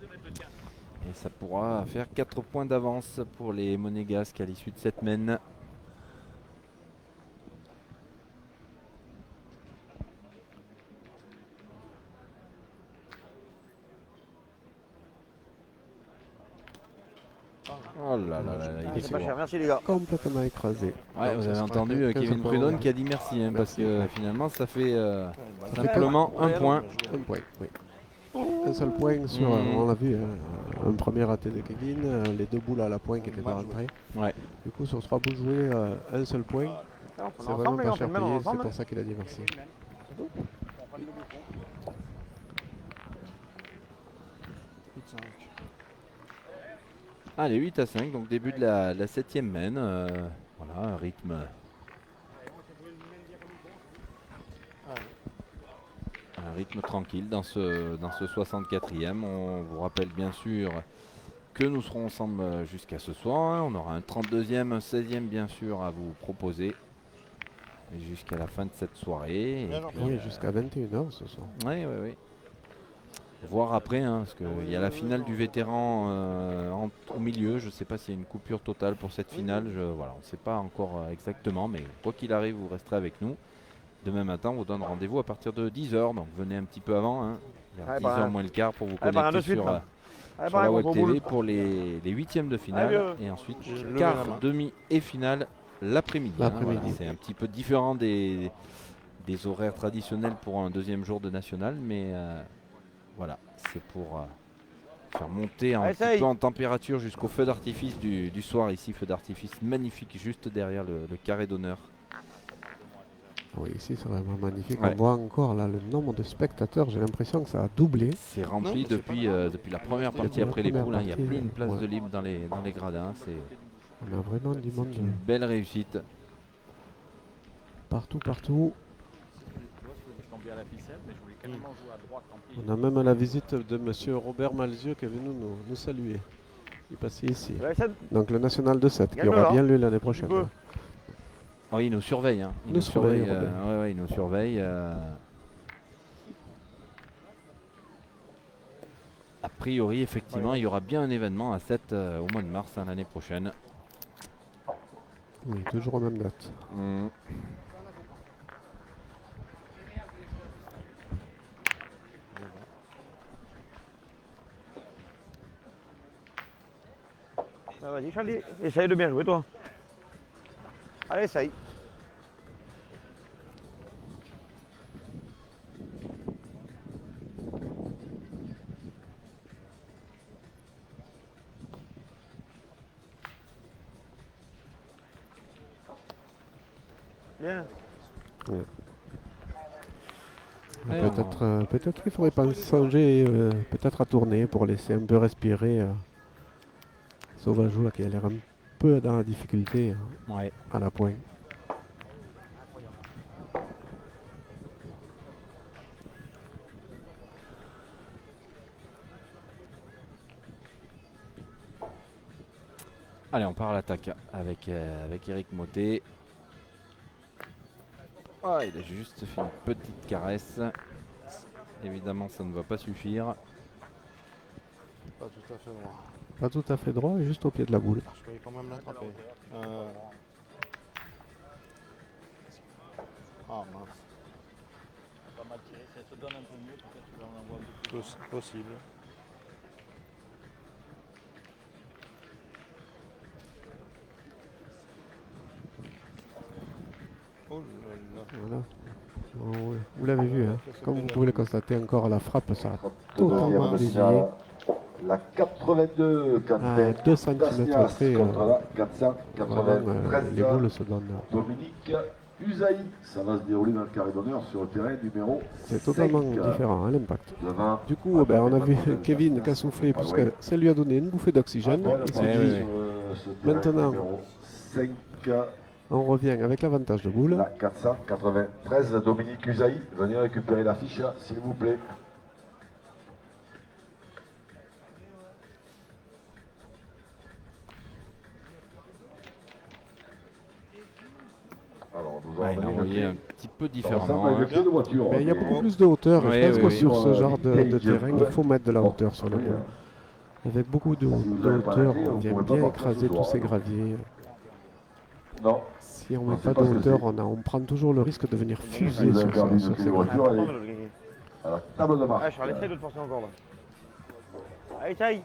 Et ça pourra faire 4 points d'avance pour les monégasques à l'issue de cette mène. Oh là là là, il est C'est pas fort. cher, merci les gars. Complètement écrasé. Ouais, vous avez entendu qu'un Kevin seul Prudhomme point. qui a dit merci, hein, parce que finalement ça fait fait simplement un point. Un point, oui. Un seul point sur, on l'a vu, un premier raté de Kevin, les 2 boules à la pointe qui étaient pas rentrées. Ouais. Du coup, sur 3 boules jouées, un seul point, c'est vraiment pas cher payé, c'est pour ça qu'il a dit merci. Allez, 8 à 5, donc début de la 7e mène. Voilà, un rythme. Un rythme tranquille dans ce 64e. On vous rappelle bien sûr que nous serons ensemble jusqu'à ce soir. On aura un 32e, un 16e bien sûr à vous proposer. Jusqu'à la fin de cette soirée. Et puis, Oui, jusqu'à 21h ce soir. oui. Voir après, hein, parce qu'il y a la finale du vétéran au milieu. Je ne sais pas s'il y a une coupure totale pour cette finale. Voilà, on ne sait pas encore exactement, mais quoi qu'il arrive, vous resterez avec nous. Demain matin, on vous donne rendez-vous à partir de 10h, donc venez un petit peu avant. Hein. Il y a 10h moins le quart pour vous connecter sur la Web TV pour les 8e de finale. Et ensuite, quart, demi et finale l'après-midi. L'après-midi. Voilà. C'est un petit peu différent des horaires traditionnels pour un deuxième jour de national, mais voilà, c'est pour faire monter un petit peu en température jusqu'au feu d'artifice du soir ici, feu d'artifice magnifique juste derrière le carré d'honneur. Oui, ici c'est vraiment magnifique. Ouais. On voit encore là le nombre de spectateurs, j'ai l'impression que ça a doublé. C'est rempli Non, mais depuis, depuis la première partie la après les première poules. Il n'y a partie, plus une place ouais. de libre dans les gradins. C'est On a vraiment du monde une belle réussite. partout. Je tombais à la ficelle, mais je voulais carrément jouer à droite. Tant pis. On a même la visite de monsieur Robert Malzieux qui est venu nous saluer. Il passait ici. Donc le national de 7 qui Gagne-le, aura hein. bien lieu l'année prochaine. peux. Oh, il nous surveille. Hein. Il Nous surveille, surveille. Robert. Ouais, il nous surveille. A priori, effectivement, il y aura bien un événement à 7 au mois de mars l'année prochaine. Oui, toujours aux mêmes dates. Ah, vas-y Charlie, essaye de bien jouer toi. Allez, essaye. Bien. Ouais. Ouais, Peut-être qu'il faudrait pas songer peut-être à tourner pour laisser un peu respirer Sauvageau là, qui a l'air un peu dans la difficulté Ouais. à la pointe. Allez, on part à l'attaque avec Eric Motet. Ah, il a juste fait une petite caresse. Évidemment, ça ne va pas suffire. Pas tout à fait droit. Pas tout à fait droit, juste au pied de la boule. Je peux quand même l'attraper. Ah mince. Pas mal tiré, ça se donne un peu mieux, peut-être que tu en envoies un peu plus. Possible. Oh là là. Voilà. Oh, ouais. Vous l'avez vu, hein. Comme vous pouvez le constater encore, la frappe, ça a totalement dévié. La 82, À 2 cm près, contre la vraiment, 493. les boules se donnent. Dominique Usaï, ça va se dérouler dans le carré d'honneur sur le terrain numéro C'est totalement 5. différent, hein, l'impact. Le 20. Du coup, on a vu Kevin qui a soufflé puisque ça lui a donné une bouffée d'oxygène. Il s'est dit, maintenant, on revient avec l'avantage de boule. La 493, Dominique Usaï, venez récupérer la fiche, s'il vous plaît. Alors, nous Ouais, il a allons envoyé un petit peu différemment. avec le pied de voiture. Mais il y a beaucoup plus de hauteur. Oui, Je pense oui, que oui. sur ce genre de terrain, il faut mettre de la hauteur sur le boule. Avec beaucoup de hauteur, on vient bien écraser tous ces graviers. Non. Si on ne met pas de hauteur, on prend toujours le risque de venir fuser sur ces graviers. À la table de marche. Ah, Charlie, essaye de te forcer encore là. Allez, essaye.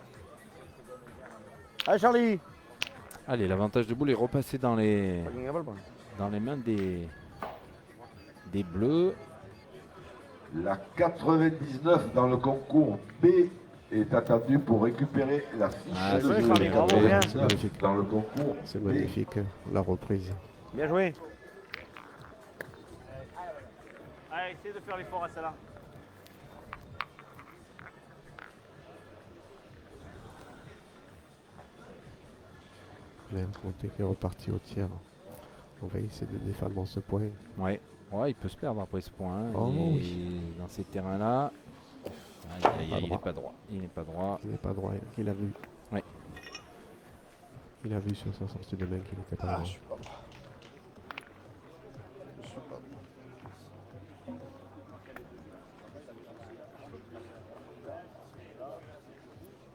Allez, Charlie. Allez, l'avantage de boule est repassé dans les Pas mains des Bleus. La 99 dans le concours B est attendue pour récupérer la fiche Ah, de c'est jeu. magnifique. Bravo, bien. C'est magnifique. Dans le concours C'est B. magnifique, la reprise. Bien joué. Allez, essaye de faire l'effort à celle-là. Bien, Monté qui est reparti au tiers. On va essayer de défendre ce point. Ouais. Ouais, il peut se perdre après ce point. Hein. Oh, Dans ces terrains-là, il n'est pas droit. Il n'est pas droit. Il n'est pas droit, il a vu. Ouais. Il a vu sur sa sortie de main qu'il n'était pas droit. Je suis pas droit. Je suis pas droit.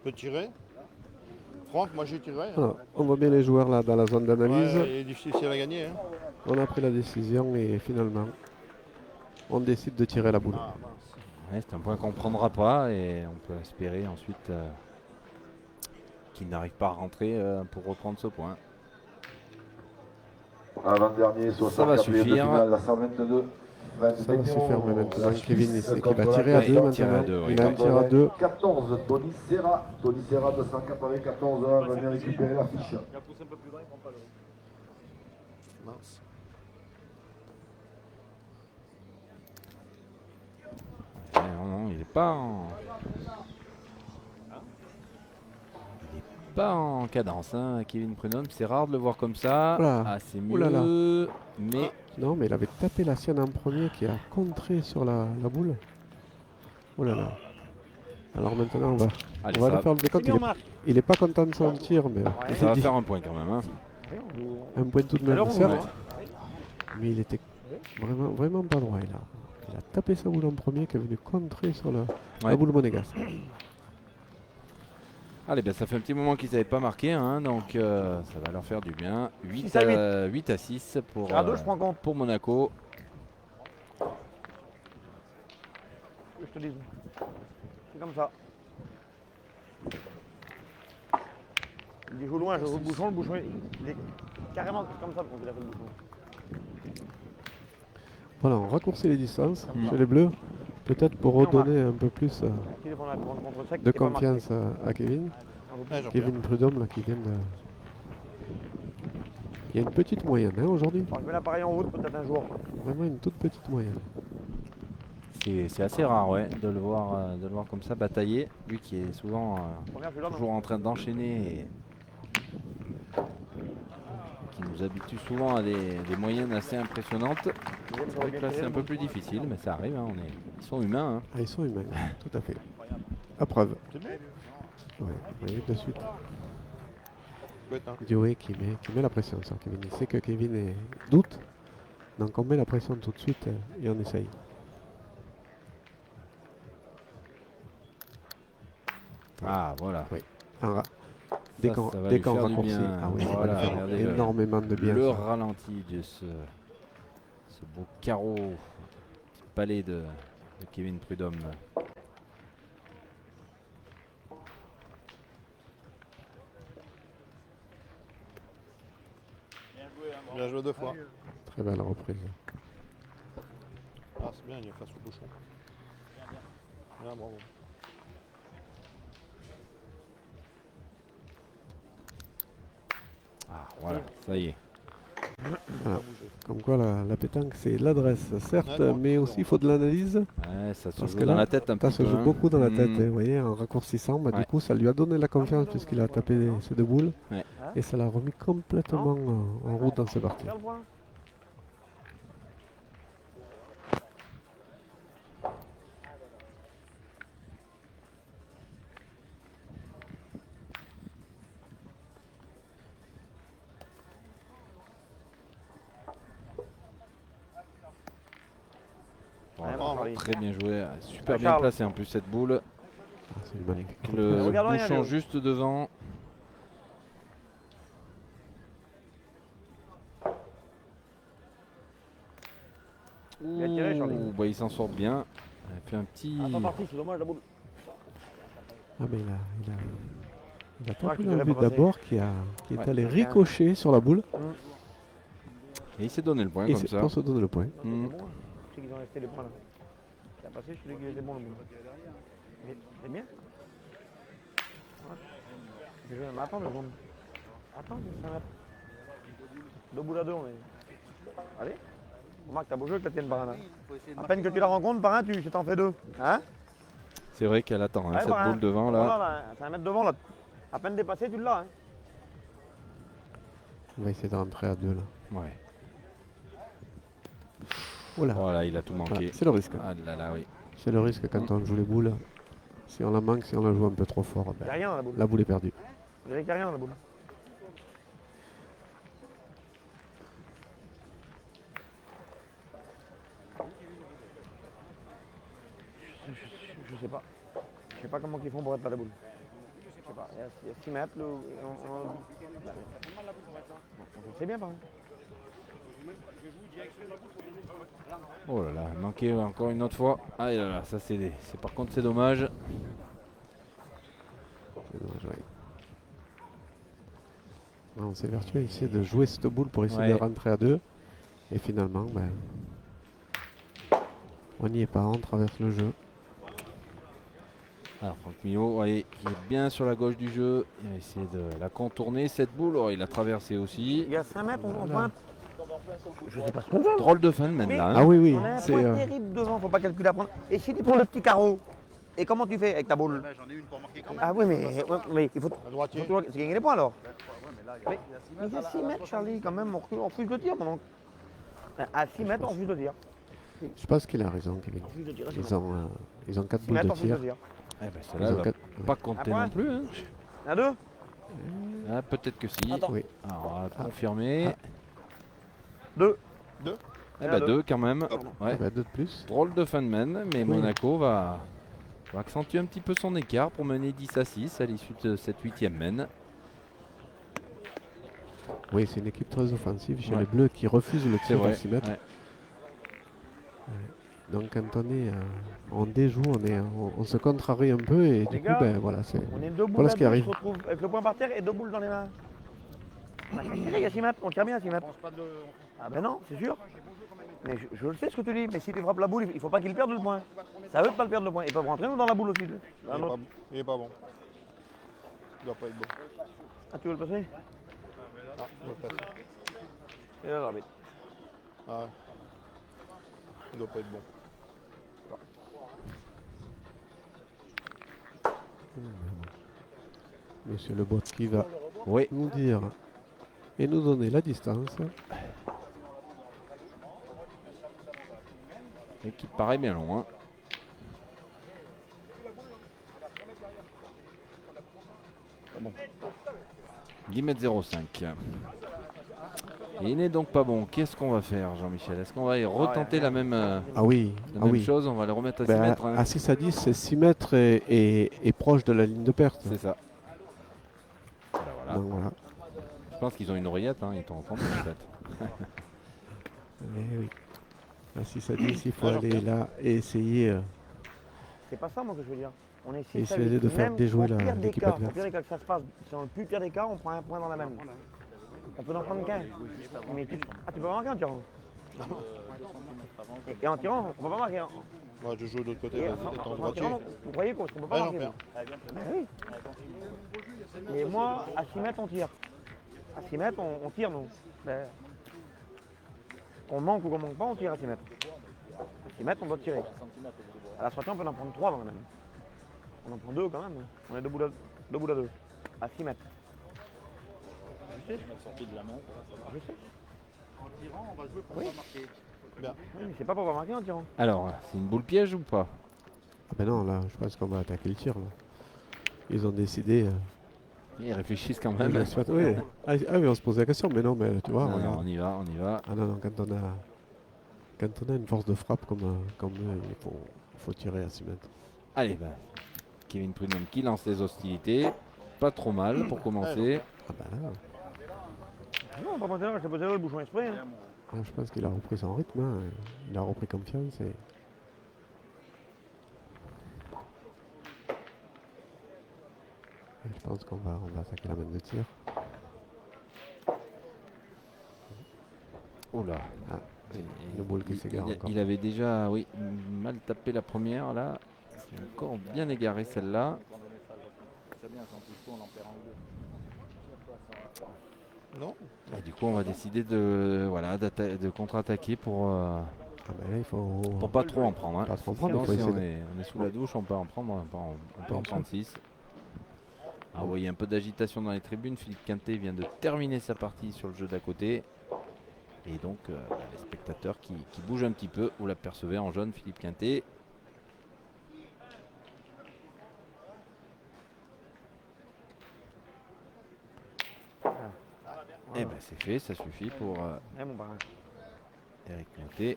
Peut tirer. Franck, moi j'ai tiré. Hein. Alors, on voit bien les joueurs là dans la zone d'analyse. Ouais, il est difficile à gagner. Hein. On a pris la décision et finalement, on décide de tirer la boule. Ah, mince. Ouais, c'est un point qu'on ne prendra pas et on peut espérer ensuite qu'il n'arrive pas à rentrer pour reprendre ce point. Avant-dernier, Ça va 64 de suffire. finale, la 122. Ça va suffire, mais maintenant La Kevin Suisse il va contre tirer à la 2 Ouais, tirer à maintenant. deux, oui. Il a un tir à 2. 14, Tony Serra. Tony Serra, 294 heures, venez récupérer la fiche. Mince. Non, il est pas en. Il est pas en cadence, hein, Kevin Prudhomme. C'est rare de le voir comme ça. Oula. Ah, c'est mieux. Oulala. Mais Non, mais il avait tapé la sienne en premier qui a contré sur la boule. Oh là là. Alors maintenant, on va allez, aller faire le décompte. C'est bien, on marque. Il est pas content de son tir, mais ça va faire un point quand même. Hein. un point tout de même, Alors, on certes. voit. Mais il était vraiment pas droit. Il a tapé sa boule en premier qui est venu contrer sur la Ouais. boule monégasque. Allez, ben, ça fait un petit moment qu'ils n'avaient pas marqué, hein, donc ça va leur faire du bien. 8 6 à 8 à 6 pour, À 2, je prends compte. pour Monaco. Je te dis. C'est comme ça. Il joue loin, je joue le bouchon, il est carrément comme ça, donc il a fait le bouchon. Voilà, on raccourcit les distances chez les Bleus. Peut-être pour redonner un peu plus Qui défend la contre sec, de qui est pas marqué. confiance à Kevin. Ouais, Jean-Pierre. Kevin Prudhomme là, qui vient de... Il y a une petite moyenne hein, aujourd'hui. Bon, je mets l'appareil en route peut-être un jour. Vraiment une toute petite moyenne. C'est assez rare, ouais, de le voir comme ça batailler. Lui qui est souvent Première, je suis là, non. toujours en train d'enchaîner et qui nous habitue souvent à des moyennes assez impressionnantes. Deuxième, C'est ça vrai aurait que bien là tiré, c'est un peu mais- plus difficile, mais ça arrive, hein, ils sont humains. Hein. Ah, ils sont humains, tout à fait. À preuve. C'est bien. Ouais, vous voyez de suite. Chouette, hein. Dioé qui met la pression sur Kevin. Il sait que Kevin doute. Donc on met la pression tout de suite et on essaye. Ah voilà. Oui. Dès Ça, qu'on ça va dès lui qu'on faire du raccourcit, bien. ah oui, ça Voilà, va lui faire regardez le- énormément de bien. Le ça. ralenti de ce beau carreau, petit palais de Kevin Prudhomme. Bien joué 2 fois. Très belle reprise. Ah, c'est bien, il est face au bouchon. Bien, bravo. Ah voilà, ça y est. Voilà. Comme quoi la pétanque c'est l'adresse, certes, Ouais, mais aussi il faut de l'analyse. Ouais, ça se Parce joue que dans là, la tête un peu. Ça se joue hein. beaucoup dans la tête, Mm. vous voyez, en raccourcissant, bah, Ouais. du coup ça lui a donné la confiance puisqu'il a tapé ses deux boules Ouais. et ça l'a remis complètement en route dans ses parties. Regarde le point. Voilà, bon, Charlie. très bien joué, super Ouais, bien Charles. placé en plus cette boule. Ah, c'est une magnifique. Le Regarde rien, bouchon Léo. juste devant. Il a tiré, Charlie. Ouh, bah, il s'en sort bien. Il a fait un petit. Ah, pas parti, c'est dommage la boule. Ah mais il a Ah, tapé qui un devrait but passer. d'abord qui est Ouais. allé ricocher sur la boule Et il s'est donné le point et comme c'est ça. pour se donner le point. Mm. C'est bon, je sais qu'ils ont resté les points là. Il a passé, je suis qu'il était bon le boule. Mais c'est bien. Ouais. Mais attends, mais bon. Attends, ça va. 2 boules à 2, on est. Allez. Remarque, t'as beau jeu que la tienne par un. À peine que tu la rencontres, par un, tu t'en fais 2. Hein? C'est vrai qu'elle attend hein, Ouais, cette par un. boule devant Voilà, là. là, c'est un mètre devant là. À peine dépassé, tu l'as. Hein? On va essayer de rentrer à 2 là. Ouais. Voilà. Voilà, il a tout manqué. Voilà, c'est le risque. Ah là là, oui. C'est le risque quand on joue les boules. Si on la manque, si on la joue un peu trop fort, Il n'y a ben, rien dans la boule. la boule est perdue. Je dirais qu'il n'y a rien dans la boule. Je sais pas. Je sais pas comment ils font pour être à la boule. Je sais pas. Il y a 6 mètres. Je sais bien par contre. Oh là là, manqué encore une autre fois. Ah là là, ça par contre c'est dommage. C'est dommage, ouais. On s'est vertué essayer de jouer cette boule pour essayer Ouais. de rentrer à 2. Et finalement, ben, on n'y est pas, on traverse le jeu. Alors Franck Milo, ouais, qui est bien sur la gauche du jeu. Il va essayer de la contourner cette boule. Oh, il a traversé aussi. Il y a 5 mètres, on Voilà. pointe. Je sais pas ce qu'on veut. Drôle de fin de même Mais- là. hein. Ah oui, oui, On a un c'est point terrible devant, faut pas calculer à prendre. Et si tu prends le petit carreau, et comment tu fais avec ta boule? J'en ai une pour marquer quand même. Ah oui, mais il faut. À droitier. C'est gagner les points alors. Mais il y a 6 mètres, Charlie, quand même, on refuse de tir, mon oncle. À 6 mètres, on refuse de tir. Je pense qu'il a raison, Kevin. On refuse de tirer, Ils ont 4 6 boules mètres, de on refuse de tir. tir. Eh ben, Ils celle-là, ont elle va quatre- pas compter Un point. non plus. Hein. À 2? Ah, peut-être que si. Attends. Oui. Alors, on va confirmer. 2. Eh ben, 2 quand même. Ah Ouais. ben, 2 de plus. Drôle de fin de main, mais Monaco va accentuer un petit peu son écart pour mener 10-6 à l'issue de cette 8e main. Oui, c'est une équipe très offensive chez Ouais. les Bleus qui refusent le C'est tir vrai. à 6 mètres. Ouais. Donc quand on déjoue, on se contrarie un peu et du coup, gars, ben, voilà, c'est On est 2 boules Voilà à ce qui 2, arrive. on se retrouve avec le point par terre et 2 boules dans les mains. On a qu'à tirer à 6 mètres, on tire bien à 6 mètres. Ah ben non, c'est sûr. Mais je le sais ce que tu dis, mais si tu frappes la boule, il faut pas qu'il perde le point. Ça veut pas le perdre le point. Ils peuvent rentrer dans la boule aussi. Il est pas bon. Il doit pas être bon. Ah, tu veux le passer? Ah, il doit passer. Et là, l'arbitre. Ah. Il doit pas être bon. Monsieur Lebot qui va Oui. nous dire et nous donner la distance. Et qui paraît bien long. Hein. Bon. 10 mètres 05. Et il n'est donc pas bon. Qu'est-ce qu'on va faire, Jean-Michel? Est-ce qu'on va y retenter la même, Ah oui, la ah même oui. chose? On va le remettre à 6 Ben, mètres. hein. à 6 à 10, c'est 6 mètres et proche de la ligne de perte. C'est ça. Ben voilà. Donc voilà. Je pense qu'ils ont une oreillette. Hein. Ils t'ont entendu en fait. Eh oui. À 6 à 10, il faut Ah, aller là et essayer. C'est pas ça, moi, que je veux dire. On est 6 à Essayer 8. de faire Même déjouer au pire des l'équipe cas, adverse. au pire des cas que ça se passe, si on le plus pire des cas, on prend un point dans la même. On peut en prendre qu'un. Mais tu peux pas marquer en tirant. Et en tirant, on peut pas marquer. Moi, je joue de l'autre côté, Et étant en droitier. tirant, vous croyez qu'on peut pas Ah, j'en marquer? perds. Ben oui. Et moi, à 6 mètres, on tire. À 6 mètres, on tire, nous. Ben, qu'on manque ou qu'on manque pas, on tire à 6 mètres. À 6 mètres, on doit tirer. À la sortie, on peut en prendre 3 quand même. On en prend 2 quand même. On est 2 boules à 2. À 6 mètres. Je sais. Je sais. Oui. Bien. Oui, mais c'est pas pour pas marquer en tirant. Alors, c'est une boule piège ou pas? Ah ben non, là, je pense qu'on va attaquer le tir. Là. Ils ont décidé. Ils réfléchissent quand de même. se faire- oui. Ah oui, on se posait la question, mais non, mais tu vois, Non, regarde. non, on y va, on y va. Ah non, non, quand on a une force de frappe comme eux, il faut tirer à 6 mètres. Allez, ben, Kevin Prudhomme qui lance les hostilités. Pas trop mal pour commencer. Ah ben là, Non, pas maintenant, je t'ai posé là le bouchon exprès. Hein. ah, je pense qu'il a repris son rythme, hein. Il a repris confiance. Et je pense qu'on va attaquer la main de tir. Oh là. Ah, une boule qui s'égare encore. Il avait déjà, oui, mal tapé la première là. C'est encore bien égaré celle-là. Non. Et du coup, on va décider de, voilà, de contre-attaquer pour Ah ben là, il faut pas trop en prendre. Hein. pas trop en prendre, Sinon, il faut si essayer on est sous la douche, on peut en prendre, on peut en prendre 6. Ah, vous voyez un peu d'agitation dans les tribunes. Philippe Quintet vient de terminer sa partie sur le jeu d'à côté. Et donc, les spectateurs qui bougent un petit peu, vous l'apercevez en jaune, Philippe Quintet. Eh ben c'est fait, ça suffit pour Eh, mon parrain. Eric Quintet.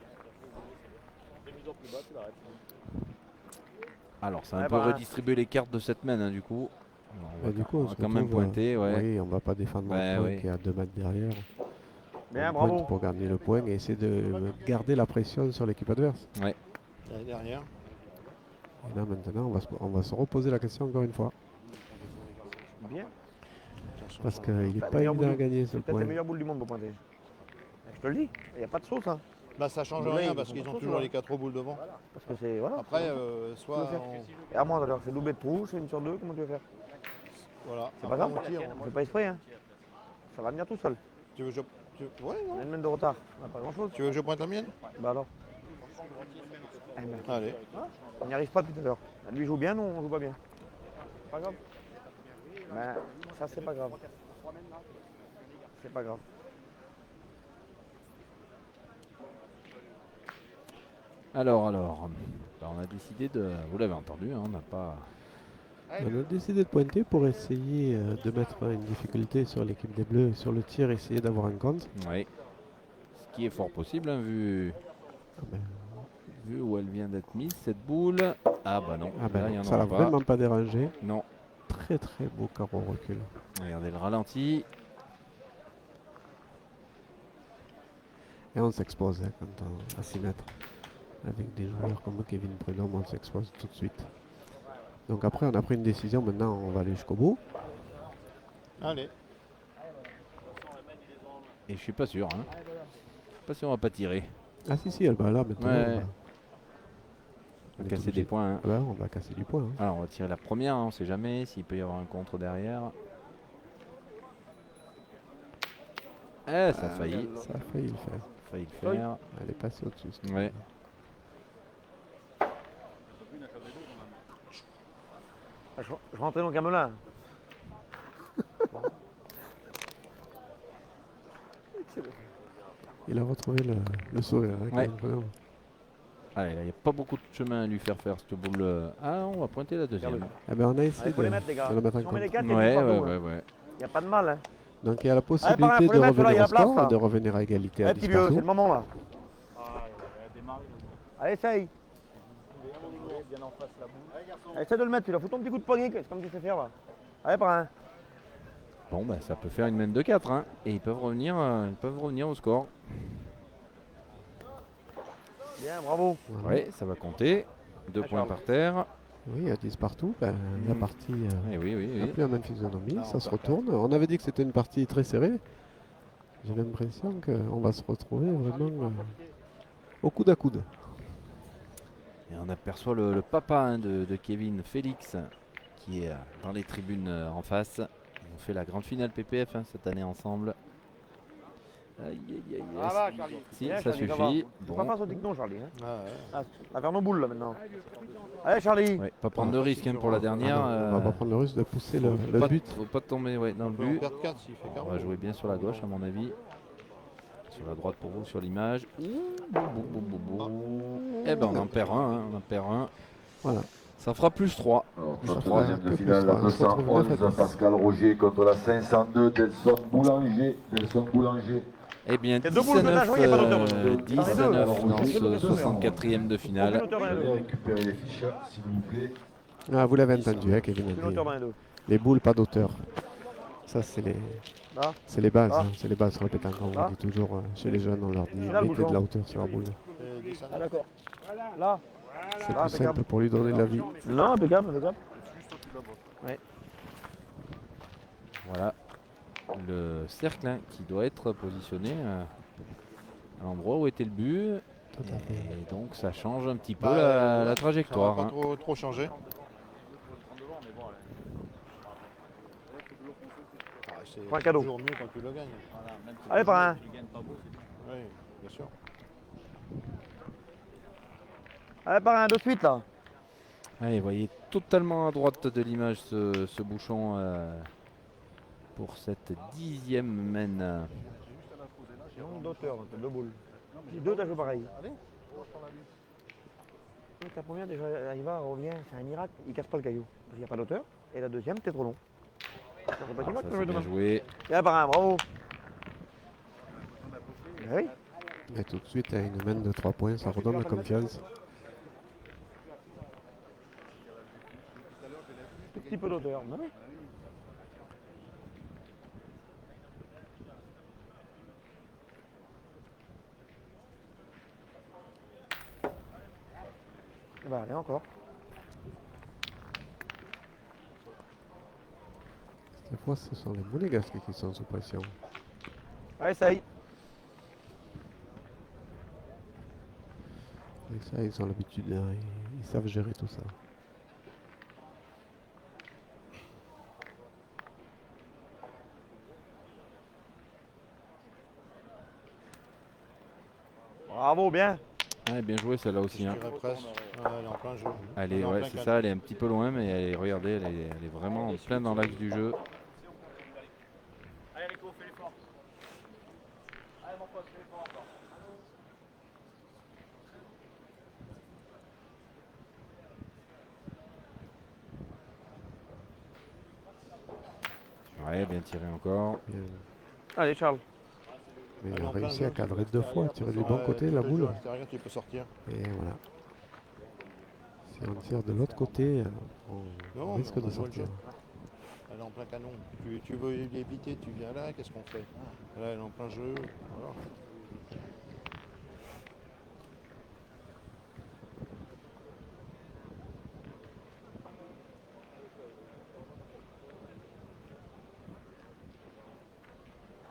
Alors, ça a un Ouais, peu bah, redistribué les cartes de cette main, hein, du coup. On va, du coup, on on va se quand même retrouve, pointer, ouais. Oui, on va pas défendre Ouais, un point ouais. qui est à 2 mètres derrière. Bien, On bravo. pointe pour gagner le point et essayer de garder la pression sur l'équipe adverse. Derrière. Et là maintenant, on va se reposer la question encore une fois. Bien. attention. Parce qu'il n'est Bah, pas meilleur évident à boule. gagner ce C'est peut-être la point. meilleure boule du monde pour pointer. Je te le dis, il n'y a pas de sauce. Hein. Là, ça change Là, rien ils parce font qu'ils pas ont trop toujours ça. les 4 boules devant. Parce que c'est. Voilà. Après, Tu soit veux faire. on- Et à moi, alors, c'est doublé de trou, c'est une sur deux, comment tu veux faire? voilà. C'est pas Après, grave, on tire. on fait pas exprès. Hein. Ça va venir tout seul. Tu veux que je... Ouais, On non. a une main de retard, on n'a pas grand chose. Tu veux que je pointe la mienne? Bah alors. Eh ben, Allez. on n'y arrive pas tout à l'heure. Lui joue bien, nous on joue pas bien. Pas grave. Ben, ça c'est pas grave. C'est pas grave. Alors, bah, on a décidé de... Vous l'avez entendu, hein, on n'a pas... On a décidé de pointer pour essayer de mettre une difficulté sur l'équipe des Bleus et sur le tir, essayer d'avoir un compte. Oui. Ce qui est fort possible, hein, vu où elle vient d'être mise, cette boule. Ah bah non, Ah ben là, il y non, en ça l'a aura pas. vraiment pas dérangé. Non, Très très beau carreau recul. regardez le ralenti. Et on s'expose hein, quand on va s'y mettre. Avec des joueurs comme Kevin Prudhomme, on s'expose tout de suite. Donc après, on a pris une décision. Maintenant, on va aller jusqu'au bout. Allez. Et je suis pas sûr. Hein. Je suis pas sûr on va pas tirer. Ah si, si, elle va là maintenant. Ouais. On On est va casser obligé. des points. Hein. Ah bah, on va casser du point. Hein. Alors on va tirer la première, hein, on sait jamais s'il peut y avoir un contre derrière. Eh, ça a failli. Ça a failli le faire. Failli le faire. Elle est passée au-dessus. cette Ouais. fois. Je rentrais dans le camelin. Il a retrouvé le sourire. Hein, Ouais. Kevin Prudhomme. Allez, il n'y a pas beaucoup de chemin à lui faire cette boule. Ah, on va pointer la deuxième. Eh ben, on a essayé Il faut les de, mettre les gars. de le mettre en Si on met les compte. quatre, il y a Ouais, des ouais, partout, ouais, hein. ouais. Il n'y a pas de mal. Hein. Donc il y a la pareil, possibilité faut les de mettre, là, il y revenir a au la place, score, là. de revenir à égalité à Eh 10 petit vieux, c'est partout. le moment là. Allez, essaye. Allez, essaye de le mettre, tu l'as. Fous ton petit coup de poignet, c'est comme tu sais faire là. Allez, par un. Bon, bah, ça peut faire une main de 4. Hein. Et ils peuvent revenir au score. Bien, bravo. Voilà. Ouais, ça va compter. 2 Ah, points Charles. par terre. Oui, à 10 partout, ben, la partie Eh oui, oui, n'a oui. plus la même physionomie, Ah, ça on se perd retourne. On avait dit que c'était une partie très serrée. J'ai l'impression qu'on va se retrouver vraiment au coude à coude. Et on aperçoit le papa hein, de Kevin, Félix, qui est dans les tribunes en face. Ils ont fait la grande finale PPF hein, cette année ensemble. Aïe, aïe, aïe, Ah va, Charlie. Si, Bien, ça Charlie, va. suffit. Faut Bon. pas faire ce dicton, Charlie. Hein. Ah, ouais. Ah, on va faire nos boules là maintenant. Allez, Charlie. Ouais, pas prendre de risque hein, pour la dernière. Ah non, on va pas prendre le risque de pousser le pas, but. faut pas tomber ouais, dans On le peut en but. perdre 4 s'il fait On 40. va jouer bien sur la gauche à mon avis. Sur la droite pour vous sur l'image. Eh ben on en perd un, hein, on en perd un. Voilà. Ça fera plus 3. Alors, Ça troisième fera un de peu finale, plus la froid. On se retrouve 211, 9 à 10. Pascal Roger contre la 502 Delson Boulanger. Delson Boulanger. Eh bien Il y a deux boules de nage, oui, il y a pas d'auteur dans le dos. 19 dans deux. ce 64e de finale. Aucune hauteur dans Vous les allez deux. récupérer les fiches, s'il vous plaît. Ah, vous l'avez entendu, hein, Kevin a Aucune dit. hauteur dans les deux. Les boules, pas d'auteur. Ça, c'est Là. les bases. Ah. hein, c'est les bases sur le pétanque. On Ah. dit toujours chez les jeunes, on leur dit Là, le mettez de bouchon. la hauteur sur la boule. Ah, d'accord. Là. C'est Ah, plus impeccable. simple pour lui donner de la vie. Non, impeccable, impeccable. Voilà le cercle hein, qui doit être positionné à l'endroit où était le but. Tout à fait. Et donc ça change un petit peu Bah, la ça trajectoire. va hein. pas trop changer. Ah, c'est Point cadeau. toujours mieux quand tu le gagnes. Allez, par un. Oui, bien sûr. Allez, par un, de suite là. Allez, vous voyez totalement à droite de l'image ce bouchon pour cette 10e main. Nombre d'auteurs, t'as deux boules. Les deux, t'as joué pareil. Donc, la première, déjà, elle va, elle revient, c'est un miracle, il casse pas le caillou. Parce qu'il n'y a pas d'auteur. Et la deuxième, t'es trop long. Ça fait pas si Ça mal que c'est jouer bien demain. joué. Et là, par un, bravo. Ah oui. Et tout de suite, à une main de 3 points, ça redonne la confiance. Tout petit peu d'auteur. Non. Bah, allez, encore. fois, ce sont les Monégasques qui sont sous pression. Allez, essaye. Et ça, ils ont l'habitude, hein, ils savent gérer tout ça. Bravo, bien. Ouais, bien joué celle-là aussi. Hein. Je dirais presque. Ouais, elle est en plein jeu. Elle est, en ouais, plein c'est cadre. ça, elle est un petit peu loin, mais regardez, elle est vraiment en plein dans l'axe du jeu. Allez Rico, fais l'effort. Allez mon pote, fais l'effort encore. Ouais, bien tiré encore. Bien. Allez, Charles. Mais il Elle est a en plein réussi à jeu. cadrer 2 fois, tirer du bon Ouais, côté tu la peux boule. jouer à l'extérieur, tu peux sortir. Et voilà. Si on tire de l'autre côté, on Non, risque mais on de va jouer le sortir. jeu. Elle est en plein canon. Tu veux éviter, tu viens là, qu'est-ce qu'on fait? Là, elle est en plein jeu. Voilà.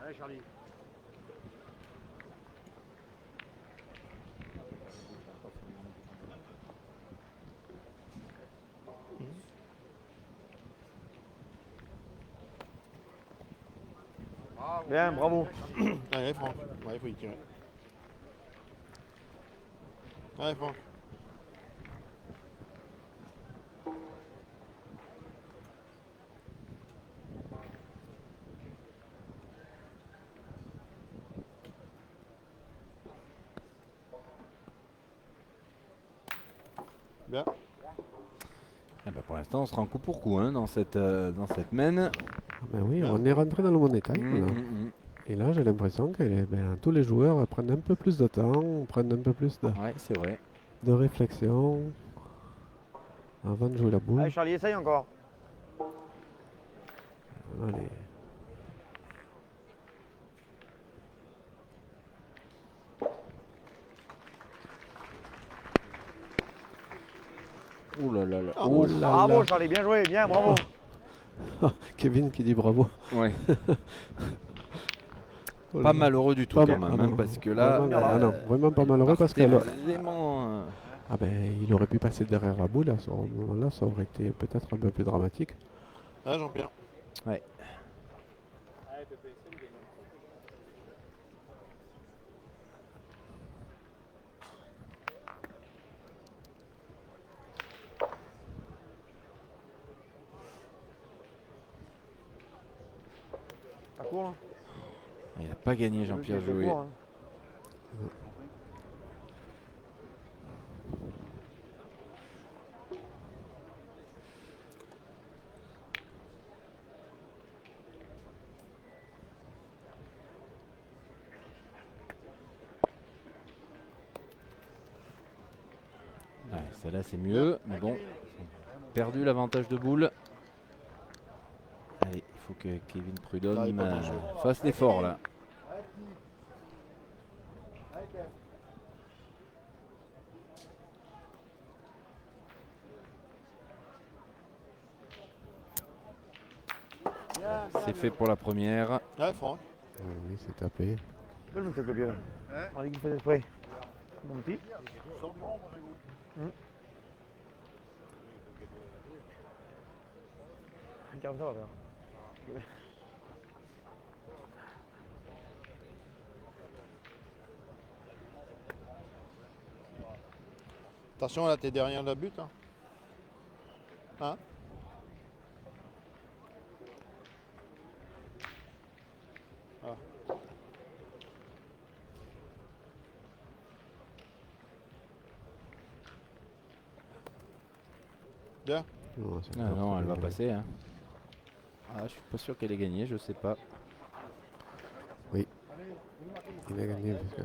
Allez, Charlie. Bien, bravo. Allez, Franck. Ouais, il faut y tirer. Allez, Franck. Bien. Eh ben, pour l'instant, on se rend coup pour coup hein, dans cette main. Ah ben oui, on est rentré dans le money time. Là. Et là, j'ai l'impression que tous les joueurs prennent un peu plus de temps, prennent un peu plus Ouais, c'est vrai. de réflexion avant de jouer la boule. Allez, Charlie, essaye encore. Allez. Ouh là là là. Oh là Bravo, là. Charlie, bien joué, bien, bravo. Kevin qui dit bravo. Ouais. Oh là Pas là. malheureux du tout Pas quand mal- même, ah hein, non, parce que là, vraiment, ah non, vraiment pas malheureux parce que vraiment. ah ben, il aurait pu passer derrière la boule à ce moment-là, ça aurait été peut-être un peu plus dramatique. Ah, Jean-Pierre. Ouais. Ça court, hein. Il n'a pas gagné Jean-Pierre Ça Jouet. court, hein. Ouais, celle-là c'est mieux, mais bon, perdu l'avantage de boule. Allez, il faut que Kevin Prudhomme Là, il est pas dans le jeu. fasse l'effort là. C'est fait pour la première. Ouais, Franck. Oui, c'est tapé. Je me fais le pied là. On a dit qu'il fait exprès. Mon petit. Un quart d'heure, là. Attention, là, t'es derrière la butte. Hein. Hein? Ah. Bien. Non, c'est Ah pas non, très elle va bien. passer. Hein. Ah, je suis pas sûr qu'elle ait gagné, je sais pas. Oui. Il a gagné parce que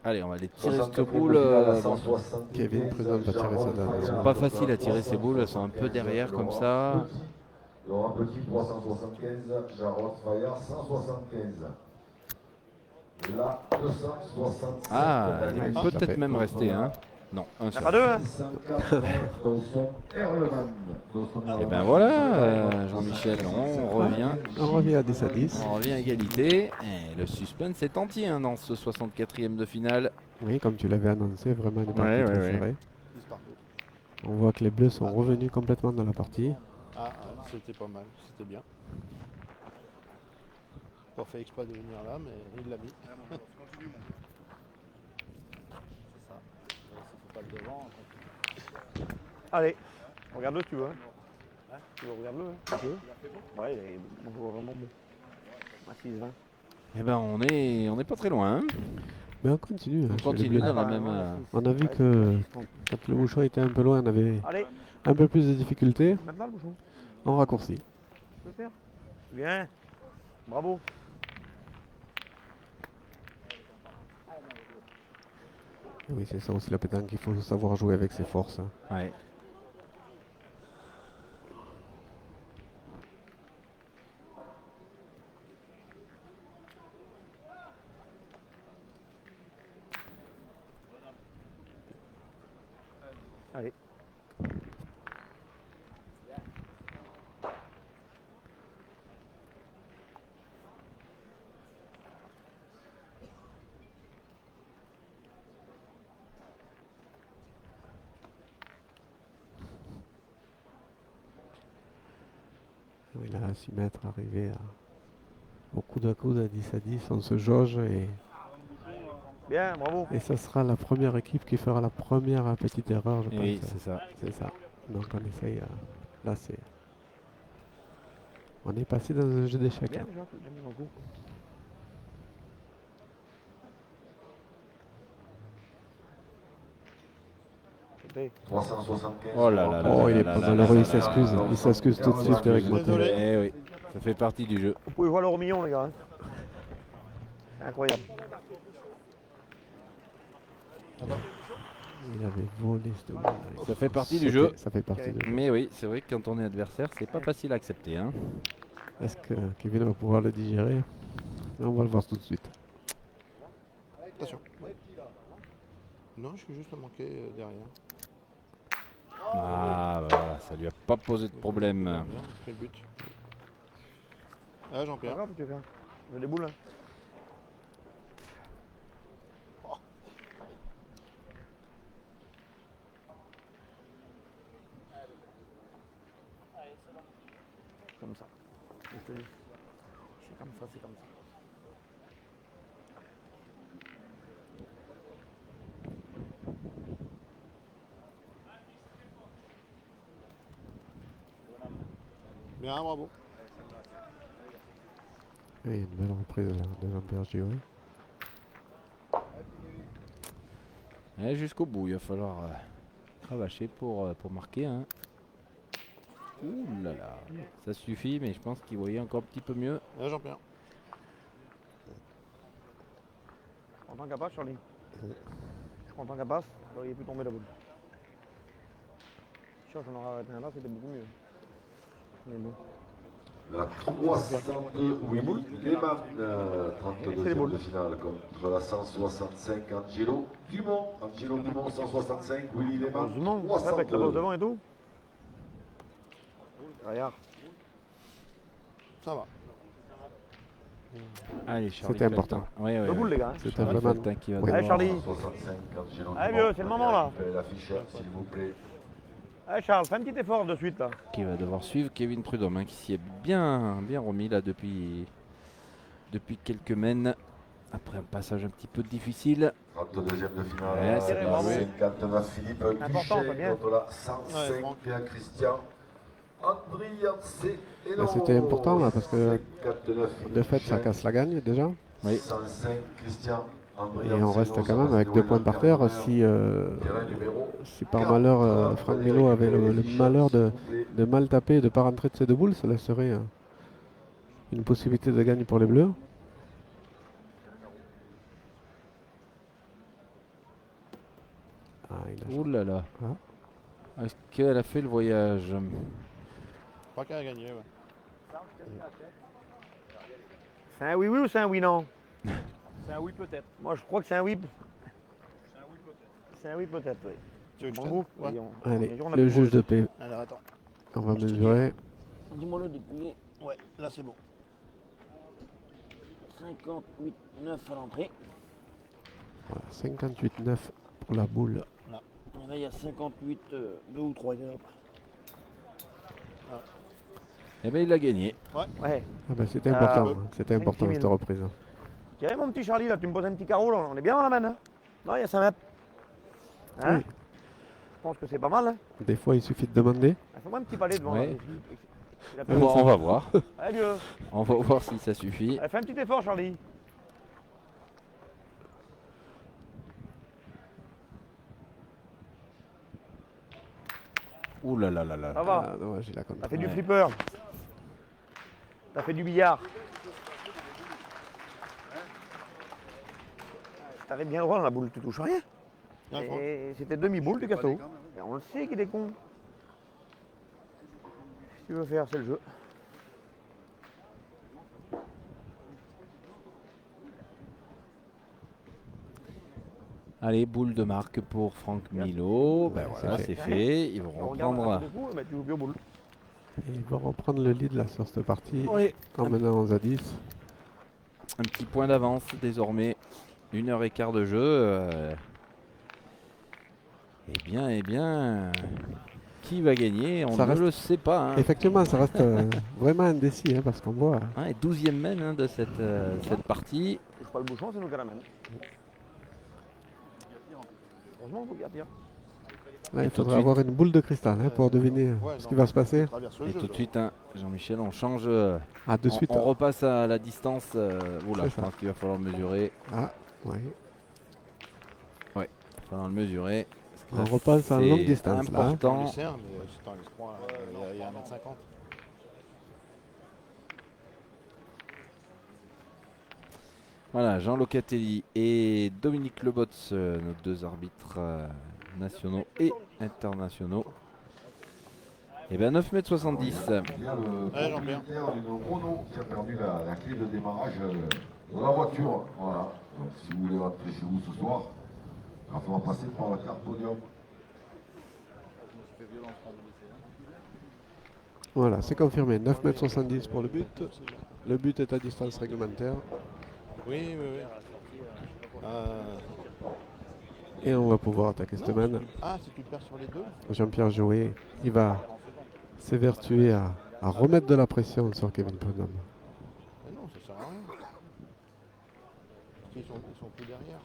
Allez, on va aller tirer cette 64e boule. finale à Bon, 175, Kevin Prudhomme va tirer sa dame. elles sont pas faciles à tirer ces boules, elles sont un peu derrière comme ça. Laurent Petit 375, Jarod Fayard 175. Et là, 265. Ah, elle Ouais, est ça peut-être fait. même restée. Hein. Non, un Il n'y en a seul. pas deux, hein. 604 dans son Erleman. Et ben voilà, Jean-Michel, on revient. On revient à 10 à 10. On revient à égalité. Et le suspense est entier hein, dans ce 64e de finale. Oui, comme tu l'avais annoncé, vraiment une partie Ouais, très ouais. serrée. 10 partout. On voit que les bleus sont revenus complètement dans la partie. Ah, c'était pas mal, c'était bien. Pas fait exprès de venir là, mais il l'a mis. C'est ça. S'il faut pas le devant, Allez, regarde-le si tu veux. Hein. Tu veux, regarde-le. Hein. Tu veux. Ouais, il est vraiment bon. À 6-20. Et ben on est pas très loin. Hein. Mais on continue. hein, On chez les continue bleus. dans la même. On a vu que quand le bouchon était un peu loin, on avait Allez, un peu plus de difficultés. maintenant le bouchon. On raccourcit. Tu peux faire. Bien. Bravo. Oui, c'est ça aussi la pétanque. Il faut savoir jouer avec ses forces. hein. Ouais. Allez. Oui, là, à 6 mètres, arrivé au coude à coude à 10 à 10, on se jauge Bien, bravo. et ça sera la première équipe qui fera la première petite erreur, je pense. Oui, c'est ça. C'est ça. Donc on essaye. Là, c'est. On est passé dans un jeu d'échecs. Bien hein. déjà, bien mis dans le coup. Écoutez, 375. Oh là là là. Oh, là il est là pas là malheureux, là il là s'excuse. là. Il s'excuse tout de suite avec Motel. Désolé. Eh oui, ça fait partie du jeu. vous pouvez voir l'euro million, les gars. Hein. C'est incroyable. Il avait volé cette boule. Ça fait partie du jeu. Ça fait partie du jeu. Mais oui, c'est vrai que quand on est adversaire, c'est pas facile à accepter. Hein. Est-ce que Kevin va pouvoir le digérer? On va le voir tout de suite. Attention. Non, je suis juste manqué derrière. Ah voilà, ça lui a pas posé de problème. Bien, pris le but. Ah, C'est pas Jean-Pierre. grave, tu veux faire. J'ai des boules. Hein. Comme ça. Je te dis. C'est comme ça, c'est comme ça. Bien, bravo. Et une belle reprise de Jean-Pierre Giroux. Et jusqu'au bout, il va falloir cravacher pour marquer. Hein. Ouh là là, ça suffit, mais je pense qu'il voyait encore un petit peu mieux. Ah, Jean-Pierre. Je suis content qu'elle passe, Charlie. Je suis content qu'elle passe. Alors, il est plus tombé la boule. Sûr, j'en aurais arrêté un là, c'était beaucoup mieux. Mais bon. La 302 Willy Lehmann, C'est les 32e boules. de finale contre la 165 Angelo Dumont. Angelo Dumont 165, Willy Lehmann Heureusement, ça avec la bosse 302. devant et tout. Regarde. Ça va. Allez, Charlie. C'était important. Oui, oui, Deux boules, les gars. Hein. C'était Charlie vraiment. Feltin qui va Oui. devoir- Allez, Charlie. 165 Angelo Allez, Dumont. vieux, c'est le moment, là. Récupérez l'afficheur, s'il vous plaît. Allez, Charles, fais un petit effort de suite, là. qui va devoir suivre Kevin Prudhomme, hein, qui s'y est bien remis là depuis quelques mènes. Après un passage un petit peu difficile. 32e de finale. Ouais, c'est bien joué. 59 Philippe Important, c'est bien. Duchet contre la 105 Ouais, Franck. Pierre Christian. André Yancé et Bah, c'était important, là, parce que 59 De fait, ça Duchet. casse la gagne déjà. Oui. 105 Christian. André Et on Yancé, reste non, quand même ça avec passe 2 de points par terre. terrain numéro Si par malheur Franck Milo avait le malheur de mal taper et de ne pas rentrer de ces deux boules, ça laisserait une possibilité de gagne pour les Bleus. Ah, il a Ouh là là. Ah. Est-ce qu'elle a fait le voyage? Je crois qu'elle a gagné, ouais. C'est un oui-oui ou c'est un oui-non? c'est un oui peut-être. Moi, je crois que c'est un oui. C'est un oui peut-être. Tiens, oui, peut-être, oui. Tu veux que je Bon t'aide? goût. Ouais. Allez, Et on a le plus juge de paix. Alors attends. On va Je te dis. mesurer. Dis-moi le déplié. Ouais, là c'est bon. 58,9 à l'entrée. Voilà, 58,9 pour la boule. Et là, il y a 58, 2 ou 3 heures. Eh bien, il a gagné. Ouais. Ah ben, c'était important, Euh, hein. C'était important 5 000. cette reprise. Tiens, mon petit Charlie, là, tu me poses un petit carreau, là. On est bien dans la main, hein? Non, il y a 5 mètres. Hein? Oui. Je pense que c'est pas mal, hein? Des fois, il suffit de demander. Ah, fais-moi un petit palais devant. Ouais. Là, il a On va, on va voir. Allez, Dieu. On va voir si ça suffit. Allez, fais un petit effort, Charlie. Ouh là là là là. Ça va. Ah, dommage, il a compris. T'as fait du Ouais. flipper. T'as fait du billard. T'arrives bien droit dans la boule, tu touches rien. D'accord. Et c'était demi-boule du gâteau. Et on le sait qu'il est con. Si tu veux faire, c'est le jeu. Allez, boule de marque pour Franck Milo. Ben voilà, c'est c'est fait. Ils vont On regarde reprendre. un peu beaucoup, mais tu joues bien aux boules. Et il va reprendre le lead là sur cette partie. Oui. En menant 11 à 10. Un petit point d'avance désormais. 1h15 de jeu. Eh bien, qui va gagner? On Ça ne reste- le sait pas. Hein. Effectivement, ça reste vraiment indécis hein, parce qu'on voit. Ouais, 12e mène hein, de cette partie. Touche pas le bouchon, c'est nous qui la mène. Heureusement, vous gardiez. Là, il tout de faudra suite. avoir une boule de cristal hein, pour deviner Ouais, ce non, qui va se passer. Traverse le Et jeu, tout de là. suite, hein, Jean-Michel, on change. Ah, de suite. On repasse à la distance. Oula, C'est je ça. pense qu'il va falloir mesurer. Ah, ouais. Il va falloir le mesurer. On repasse en longue C'est distance là. hein. On important. lui sert, mais si t'en laisses trois, il y a 1m50. Voilà, Jean Locatelli et Dominique Lebots, nos deux arbitres nationaux et internationaux. Et bien 9,70 m. Il y a le Ouais, Jean-Pierre. propriétaire d'une Renault qui a perdu la clé de démarrage de la voiture. Voilà. Donc si vous voulez rentrer chez vous ce soir, il va falloir passer par la carte podium. Voilà, c'est confirmé. 9,70 m pour le but. Le but est à distance réglementaire. Oui, oui, oui. Et on va pouvoir attaquer cette manne. Ah, si tu te perds sur les deux? Jean-Pierre Jouet, il va s'évertuer à remettre de la pression sur Kevin Prudhomme. Mais non, ça sert à rien. Ils sont plus derrière.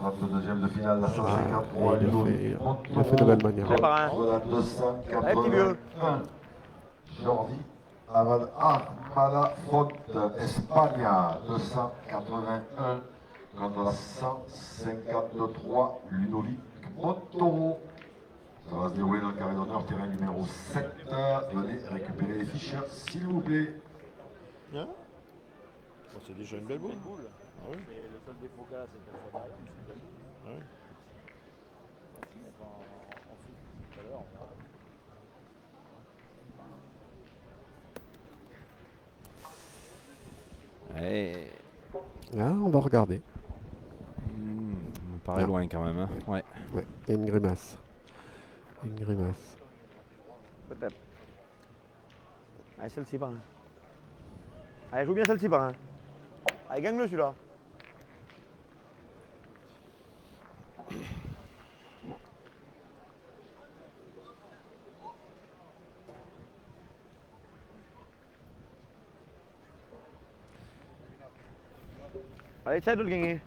32e de finale, la 153, il a fait de belle manière. C'est pas un. Contre la Allez, petit vieux. 281. Jordi Armala Font, Espagne, 281. Contre la 153, Ludovic Montoro. Ça va se dérouler dans le carré d'honneur, terrain numéro 7. Venez récupérer les fiches, s'il vous plaît. Hein? Bon, c'est déjà une belle boule. Ah oui. Et le seul défaut qu'il y a, c'est qu'elle soit derrière, mais c'est une belle boule. Ah oui. On va se mettre en foot tout à l'heure, on verra. Ouais. Là, on va regarder. On paraît Ah. loin quand même. Hein. Ouais. Ouais, il y a une grimace. Une grimace. Peut-être. Allez, celle-ci, pas un. Allez, joue bien celle-ci, pas un. Allez, gagne-le celui-là. Allez, essaye de le gagner.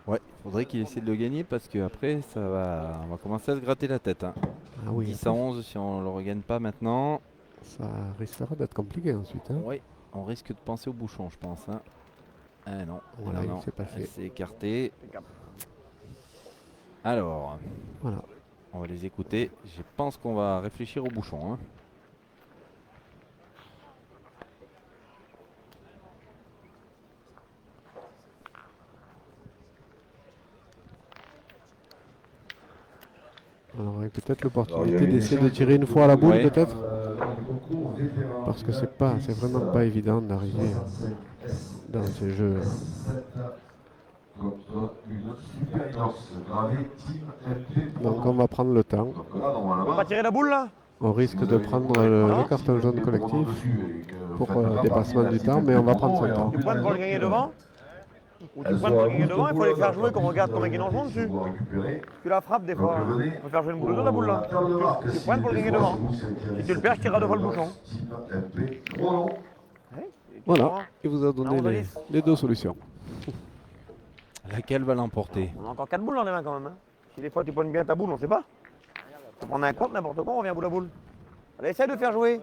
Ouais, faudrait qu'il essaie de le gagner parce qu'après on va commencer à se gratter la tête. Hein. Ah oui, 10 à 11 si on le regagne pas maintenant. ça risquera d'être compliqué ensuite. Hein. Oui, on risque de penser au bouchon, je pense. Hein. Ah non, Voilà, non, non, il s'est passé. elle s'est écartée. Impeccable. Alors, Voilà. on va les écouter. Je pense qu'on va réfléchir au bouchon. Hein. On aurait peut-être l'opportunité Alors, il y a une d'essayer de échange tirer une fois à la boule Ouais. peut-être. concours vétéran. Parce que c'est vraiment pas évident d'arriver dans ces jeux. 7 contre une Norse, gravé Team MP. Donc on va prendre le temps. Donc là, On normalement, va pas tirer la boule là? On risque si vous de avez prendre compris, le non, carton jaune si collectif dessus et que vous pour faites pas dépassement partie du de temps, la mais on va cible prendre de son promo, temps. Tu pointes pour le gagner devant? Ou tu elles pointes sont pour à le gagner boost devant, il faut les boule, faire jouer, qu'on plus regarde vous combien avez ils en monté, jouent si dessus. vous récupérez. Tu la frappes des Donc fois. venez On peut faire jouer une boule pour de la boule la là. table de marque, Tu si pointes pour le des gagner fois, devant. c'est vous, c'est qui Si avez tu le perds, tu tireras devant le cette bouchon. Team MP. Roland. Ouais, et tu Voilà, vois, il vous a donné on a 10. les deux solutions. Laquelle va l'emporter? On a encore 4 boules dans les mains quand même. Hein. Si des fois tu pointes bien ta boule, on sait pas. Tu prends un compte, n'importe quoi, on revient boule à boule. Allez, essaye de faire jouer.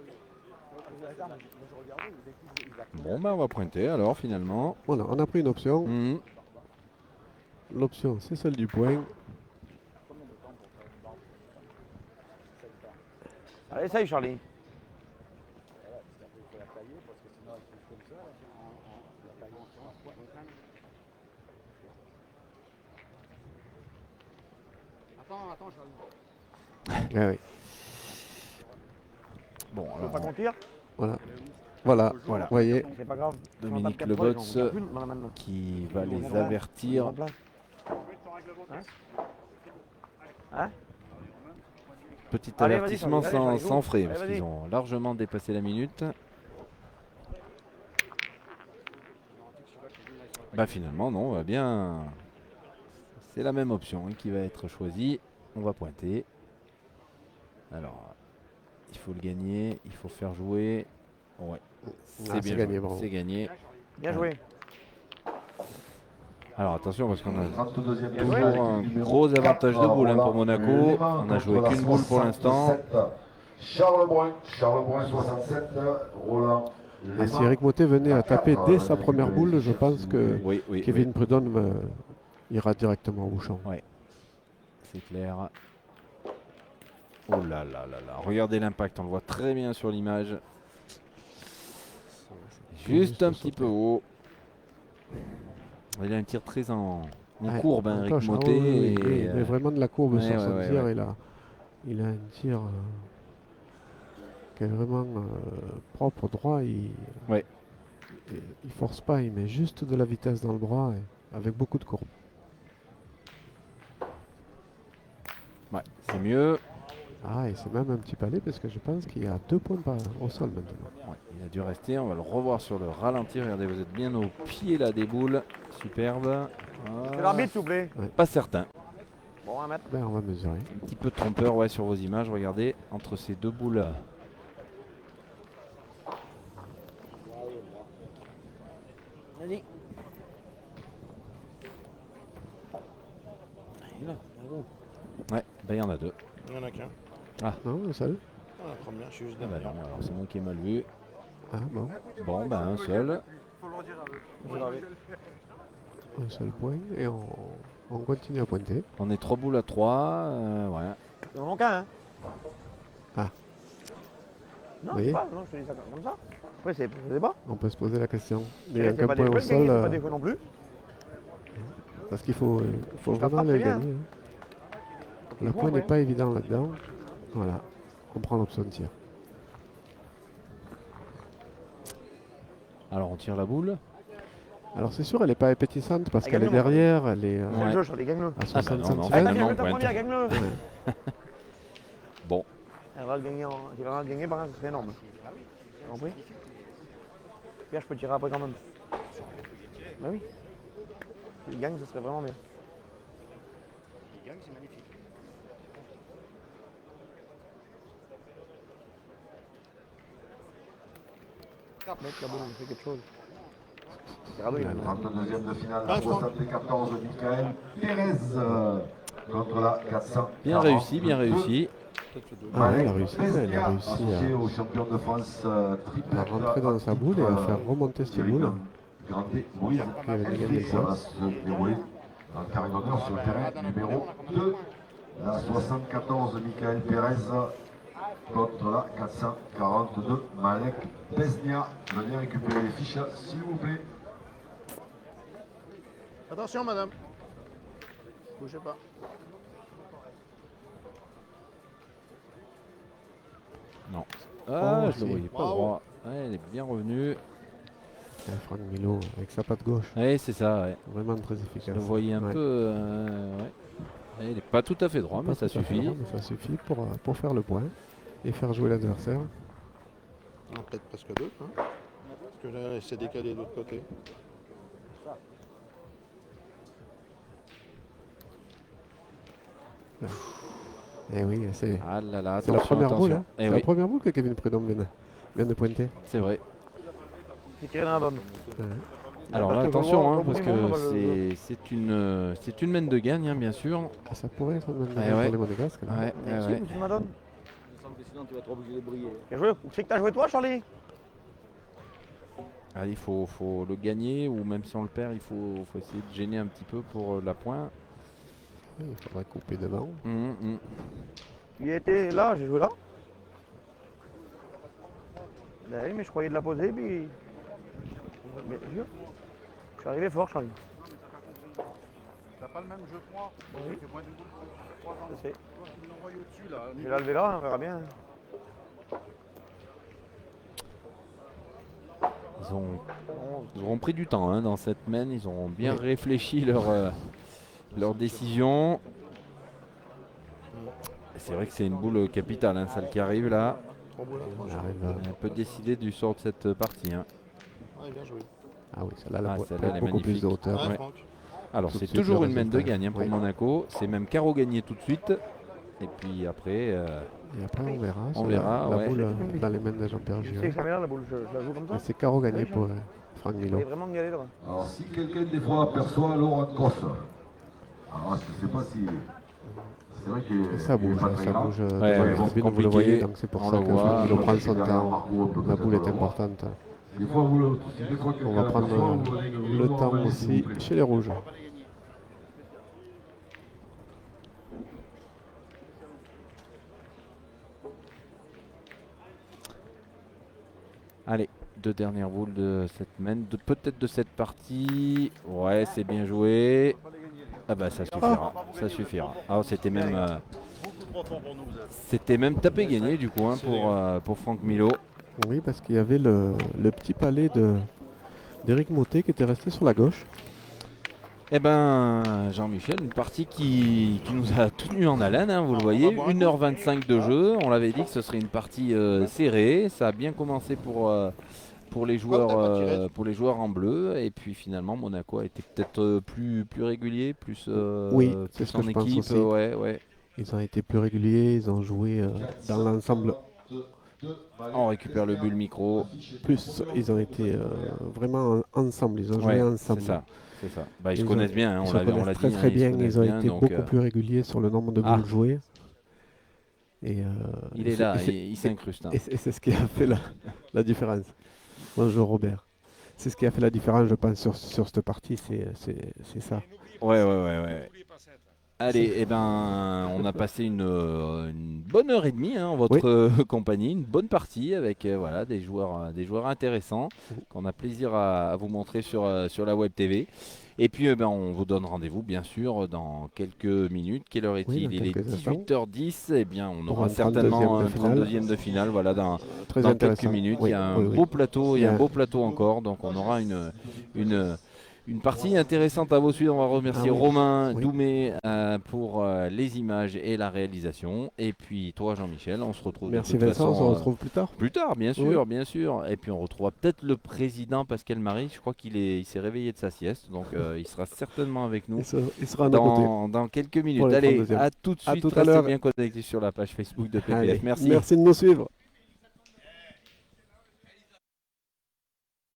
Bon, ben on va pointer alors finalement. Voilà, on a pris une option. Mhm. L'option, c'est celle du point. Allez, essaye Charlie. Attends, Ah oui, Bon, Tu veux alors, pas qu'on tire? voilà. Voilà, Voilà. vous voyez, C'est pas grave. Dominique On va pas de Lebots 80, j'en garde plus dans la main maintenant. qui va les Voilà. avertir. Hein? Hein? Petit Allez, vas-y, avertissement Charlie, allez, sans, Charlie, sans go. frais, Allez, parce vas-y. qu'ils ont largement dépassé la minute. Bah finalement non, on va bien. C'est la même option qui va être choisie. On va pointer. Alors, il faut le gagner, il faut faire jouer. Ouais, c'est bien gagné, joué, bravo. c'est gagné. Bien joué. Alors attention parce qu'on a 32e toujours un gros avantage de boule pour Monaco. On a joué qu'une boule pour l'instant. Charles Brun 67, Roland. Et si Eric Motet venait à taper dès sa première boule, je pense que Oui, oui, Kevin Prudhomme ira directement au bouchon. c'est clair. Oh là là là là, regardez l'impact, on le voit très bien sur l'image. Juste un petit peu haut. Il a un tir très en Ouais, courbe, hein, en Eric cloche, Motet. oui, oui, oui, et, il met vraiment de la courbe ouais, sur son ouais, tir. ouais. Il a un tir qui est vraiment propre, droit. Ouais. Il force pas, il met juste de la vitesse dans le bras et avec beaucoup de courbe. ouais, c'est mieux. Ah, et c'est même un petit palais parce que je pense qu'il y a 2 points au sol maintenant. Ouais, il a dû rester, on va le revoir sur le ralenti. Regardez, vous êtes bien au pied là des boules. Superbe. C'est l'arbitre, s'il vous plaît. Pas certain. Bon, 1 mètre. Ben, on va mesurer. Un petit peu trompeur ouais, sur vos images. Regardez, entre ces deux boules. Vas-y. Ouais, ben il y en a 2. Il n'y en a qu'un. Non, le seul. Ah, la première, je suis juste Ah bah derrière. non, alors c'est moi qui ai mal vu. Ah bon, Bon, ben un seul. un seul point et on continue à pointer. On est 3 boules à 3. Ouais. Il en manque un, hein? Ah. Non, Oui. je sais pas, non, je te dis ça comme ça. Après, c'est débat. On peut se poser la question. Mais C'est avec un pas point des au fois le gagner, sol, c'est pas des fois non plus. parce qu'il faut la vraiment frappe, les c'est bien, gagner. hein. Le Bon, point n'est ouais. pas évident là-dedans. Voilà, on prend l'option de tir. Alors on tire la boule. Alors c'est sûr, elle n'est pas appétissante parce Ah, qu'elle est gagne-le, derrière, elle est C'est le jeu, Charlie, gagne-le. à bah 60 non, non, cm. finalement, Gagne-le, on ta pointe. première, gagne-le. Bon, Elle va le gagner, si elle va le gagner, par contre, ce serait énorme. T'as compris? Pierre, je peux tirer après quand même. Bah oui. Si il gagne, ce serait vraiment bien. Il gagne, c'est magnifique. Mec, la boule, on fait quelque chose. C'est radeau, il a 32e de finale, Ah, la je crois. 74, Michael Pérez contre la 400. bien réussi, bien réussi. Ah, elle a réussi, elle a réussi associé au champion de France triple. à rentrer dans sa boule et à faire remonter cette boule. Grandé, Moïse, Qui avait gagné le ça va point. se dérouler dans le carré d'honneur sur le terrain numéro 2. La 74, Michael Pérez contre la 442, Malek Besnia. Venez récupérer les fiches, s'il vous plaît. Attention, madame. Bougez pas. Non. Ah, Oh, je le si. voyais pas Bravo. droit. Ouais, elle est bien revenue. Franck Milo avec sa patte gauche, Oui, c'est ça, ouais. vraiment très efficace. Je le voyais un Ouais. peu. Ouais. Il n'est pas tout à fait droit, mais Pas ça tout à fait suffit. droit, mais ça suffit pour faire le point et faire jouer l'adversaire. Ah, peut-être presque deux. Hein. Parce que là, c'est décalé de l'autre côté. Et oui, c'est Ah là là, c'est la attention, première boule. attention. Hein. Eh C'est oui, la première boule que Kevin Prudhomme vient de pointer. c'est vrai. Il tire dans la donne. Ouais. Alors là, Parce que attention, voir, hein, au bout parce du monde, on va que c'est une main de gagne, hein, bien sûr. Ah, ça pourrait être une Ouais, pour ouais. les Monégasques. là. Ouais, Merci, ouais. tu m'as donné. Sinon, tu vas être obligé de briller. Bien joué. C'est que t'as joué toi, Charlie? Allez, il faut le gagner, ou même si on le perd, il faut essayer de gêner un petit peu pour la pointe. Il faudrait couper devant. Il était là, j'ai joué là. Ben oui, mais je croyais de la poser, puis. Mais jure. Je suis arrivé fort, Charlie. T'as pas le même jeu que moi. Oui. C'est moins d'une boule. 3 ans. Je sais. Toi, tu l'envoies au-dessus là. Je vais la lever là, on verra bien. Ils auront pris du temps, hein, dans cette main, ils ont bien réfléchi leur décision. C'est vrai que c'est une boule capitale, hein, celle qui arrive là. Trois boules, On franchement. arrive à- Elle peut décider du sort de cette partie. Hein. Ouais, bien joué. Ah oui, celle-là, elle Ah, a celle-là, elle est beaucoup plus magnifique. de hauteur. Ouais, Ouais. Franck. Alors Tout de c'est suite, toujours le une main de résultat. gagne, hein, pour Oui. Monaco. C'est même carreau gagné tout de suite. Et puis après, Et après, on verra. On sur verra, la ouais. boule dans les mains de Jean-Pierre Tu sais Giraud. que ça m'énerve la boule, je la joue comme ça. Et c'est carreau gagné pour Franck Elle Milo. est vraiment galée là. Alors si quelqu'un des fois aperçoit Laurent Cross, alors je ne sais pas si... C'est vrai qu'il Et ça bouge, pas très ça grave. bouge. Ouais, devant ouais, la tribune, vous le compliqué. voyez, donc c'est pour On ça le que voit. Franck Milo prend son Derrière temps. Marco, peut-être La boule est le voir. importante. Des fois, des fois, On va quelqu'un prendre aperçoit, vous voulez le voir, temps allez, s'il aussi vous plaît. chez les rouges. allez, deux dernières boules de cette main, peut-être de cette partie. Ouais, c'est bien joué. Ah bah ça suffira, ça suffira. Ah, c'était même, tapé gagné du coup, hein, pour Franck Milo. Oui, parce qu'il y avait le petit palais d'Éric Mottet qui était resté sur la gauche. Eh ben, Jean-Michel, une partie qui nous a tenu en haleine, hein, vous le voyez, 1h25 de jeu. On l'avait dit que ce serait une partie serrée. Ça a bien commencé pour les joueurs en bleu. Et puis finalement, Monaco a été peut-être plus régulier, plus Oui, c'est plus ce que en je pense équipe. aussi. Ouais. Ils ont été plus réguliers, ils ont joué dans l'ensemble. On récupère le but, le micro. Plus, ils ont été vraiment ensemble, ils ont joué Ouais, ensemble. c'est ça. C'est ça. Bah, ils se Ils connaissent ont- bien, hein, Ils on se l'a connaissent dit. très hein, très ils se bien, connaissent ils ont bien, été donc, beaucoup plus réguliers sur le nombre de Ah. boules jouées. Et, il et est c'est- là, et c'est- il s'incruste. Hein. Et c'est ce qui a fait la différence. Bonjour Robert. C'est ce qui a fait la différence, je pense, sur cette partie, c'est ça. Ouais. Allez, eh ben, on a passé une bonne heure et demie hein, en votre compagnie, une bonne partie avec voilà, des joueurs intéressants qu'on a plaisir à vous montrer sur la Web TV. Et puis ben, on vous donne rendez-vous bien sûr dans quelques minutes. Quelle heure est-il? Oui, Il dans est quelques instants. 18h10. Eh bien, on Pour aura un certainement un 32e 32e de finale. Voilà, dans Très quelques intéressant. minutes. Oui, Il y a un oui, oui. beau plateau, il y a un Bien. beau plateau encore. Donc on aura une partie intéressante à vous suivre. On va remercier Ah oui. Romain Oui. Doumé pour les images et la réalisation. Et puis toi, Jean-Michel, on se retrouve de Merci toute Vincent, on façon, se retrouve plus tard. plus tard, bien sûr, bien sûr. Et puis on retrouvera peut-être le président Pascal Marie. Je crois il s'est réveillé de sa sieste, donc il sera certainement avec nous Il sera à nos côtés. dans quelques minutes. Pour les Allez, 32e. à tout de À suite. tout à Restez l'heure. bien connectés sur la page Facebook de PPF. Allez, Merci. merci de nous suivre.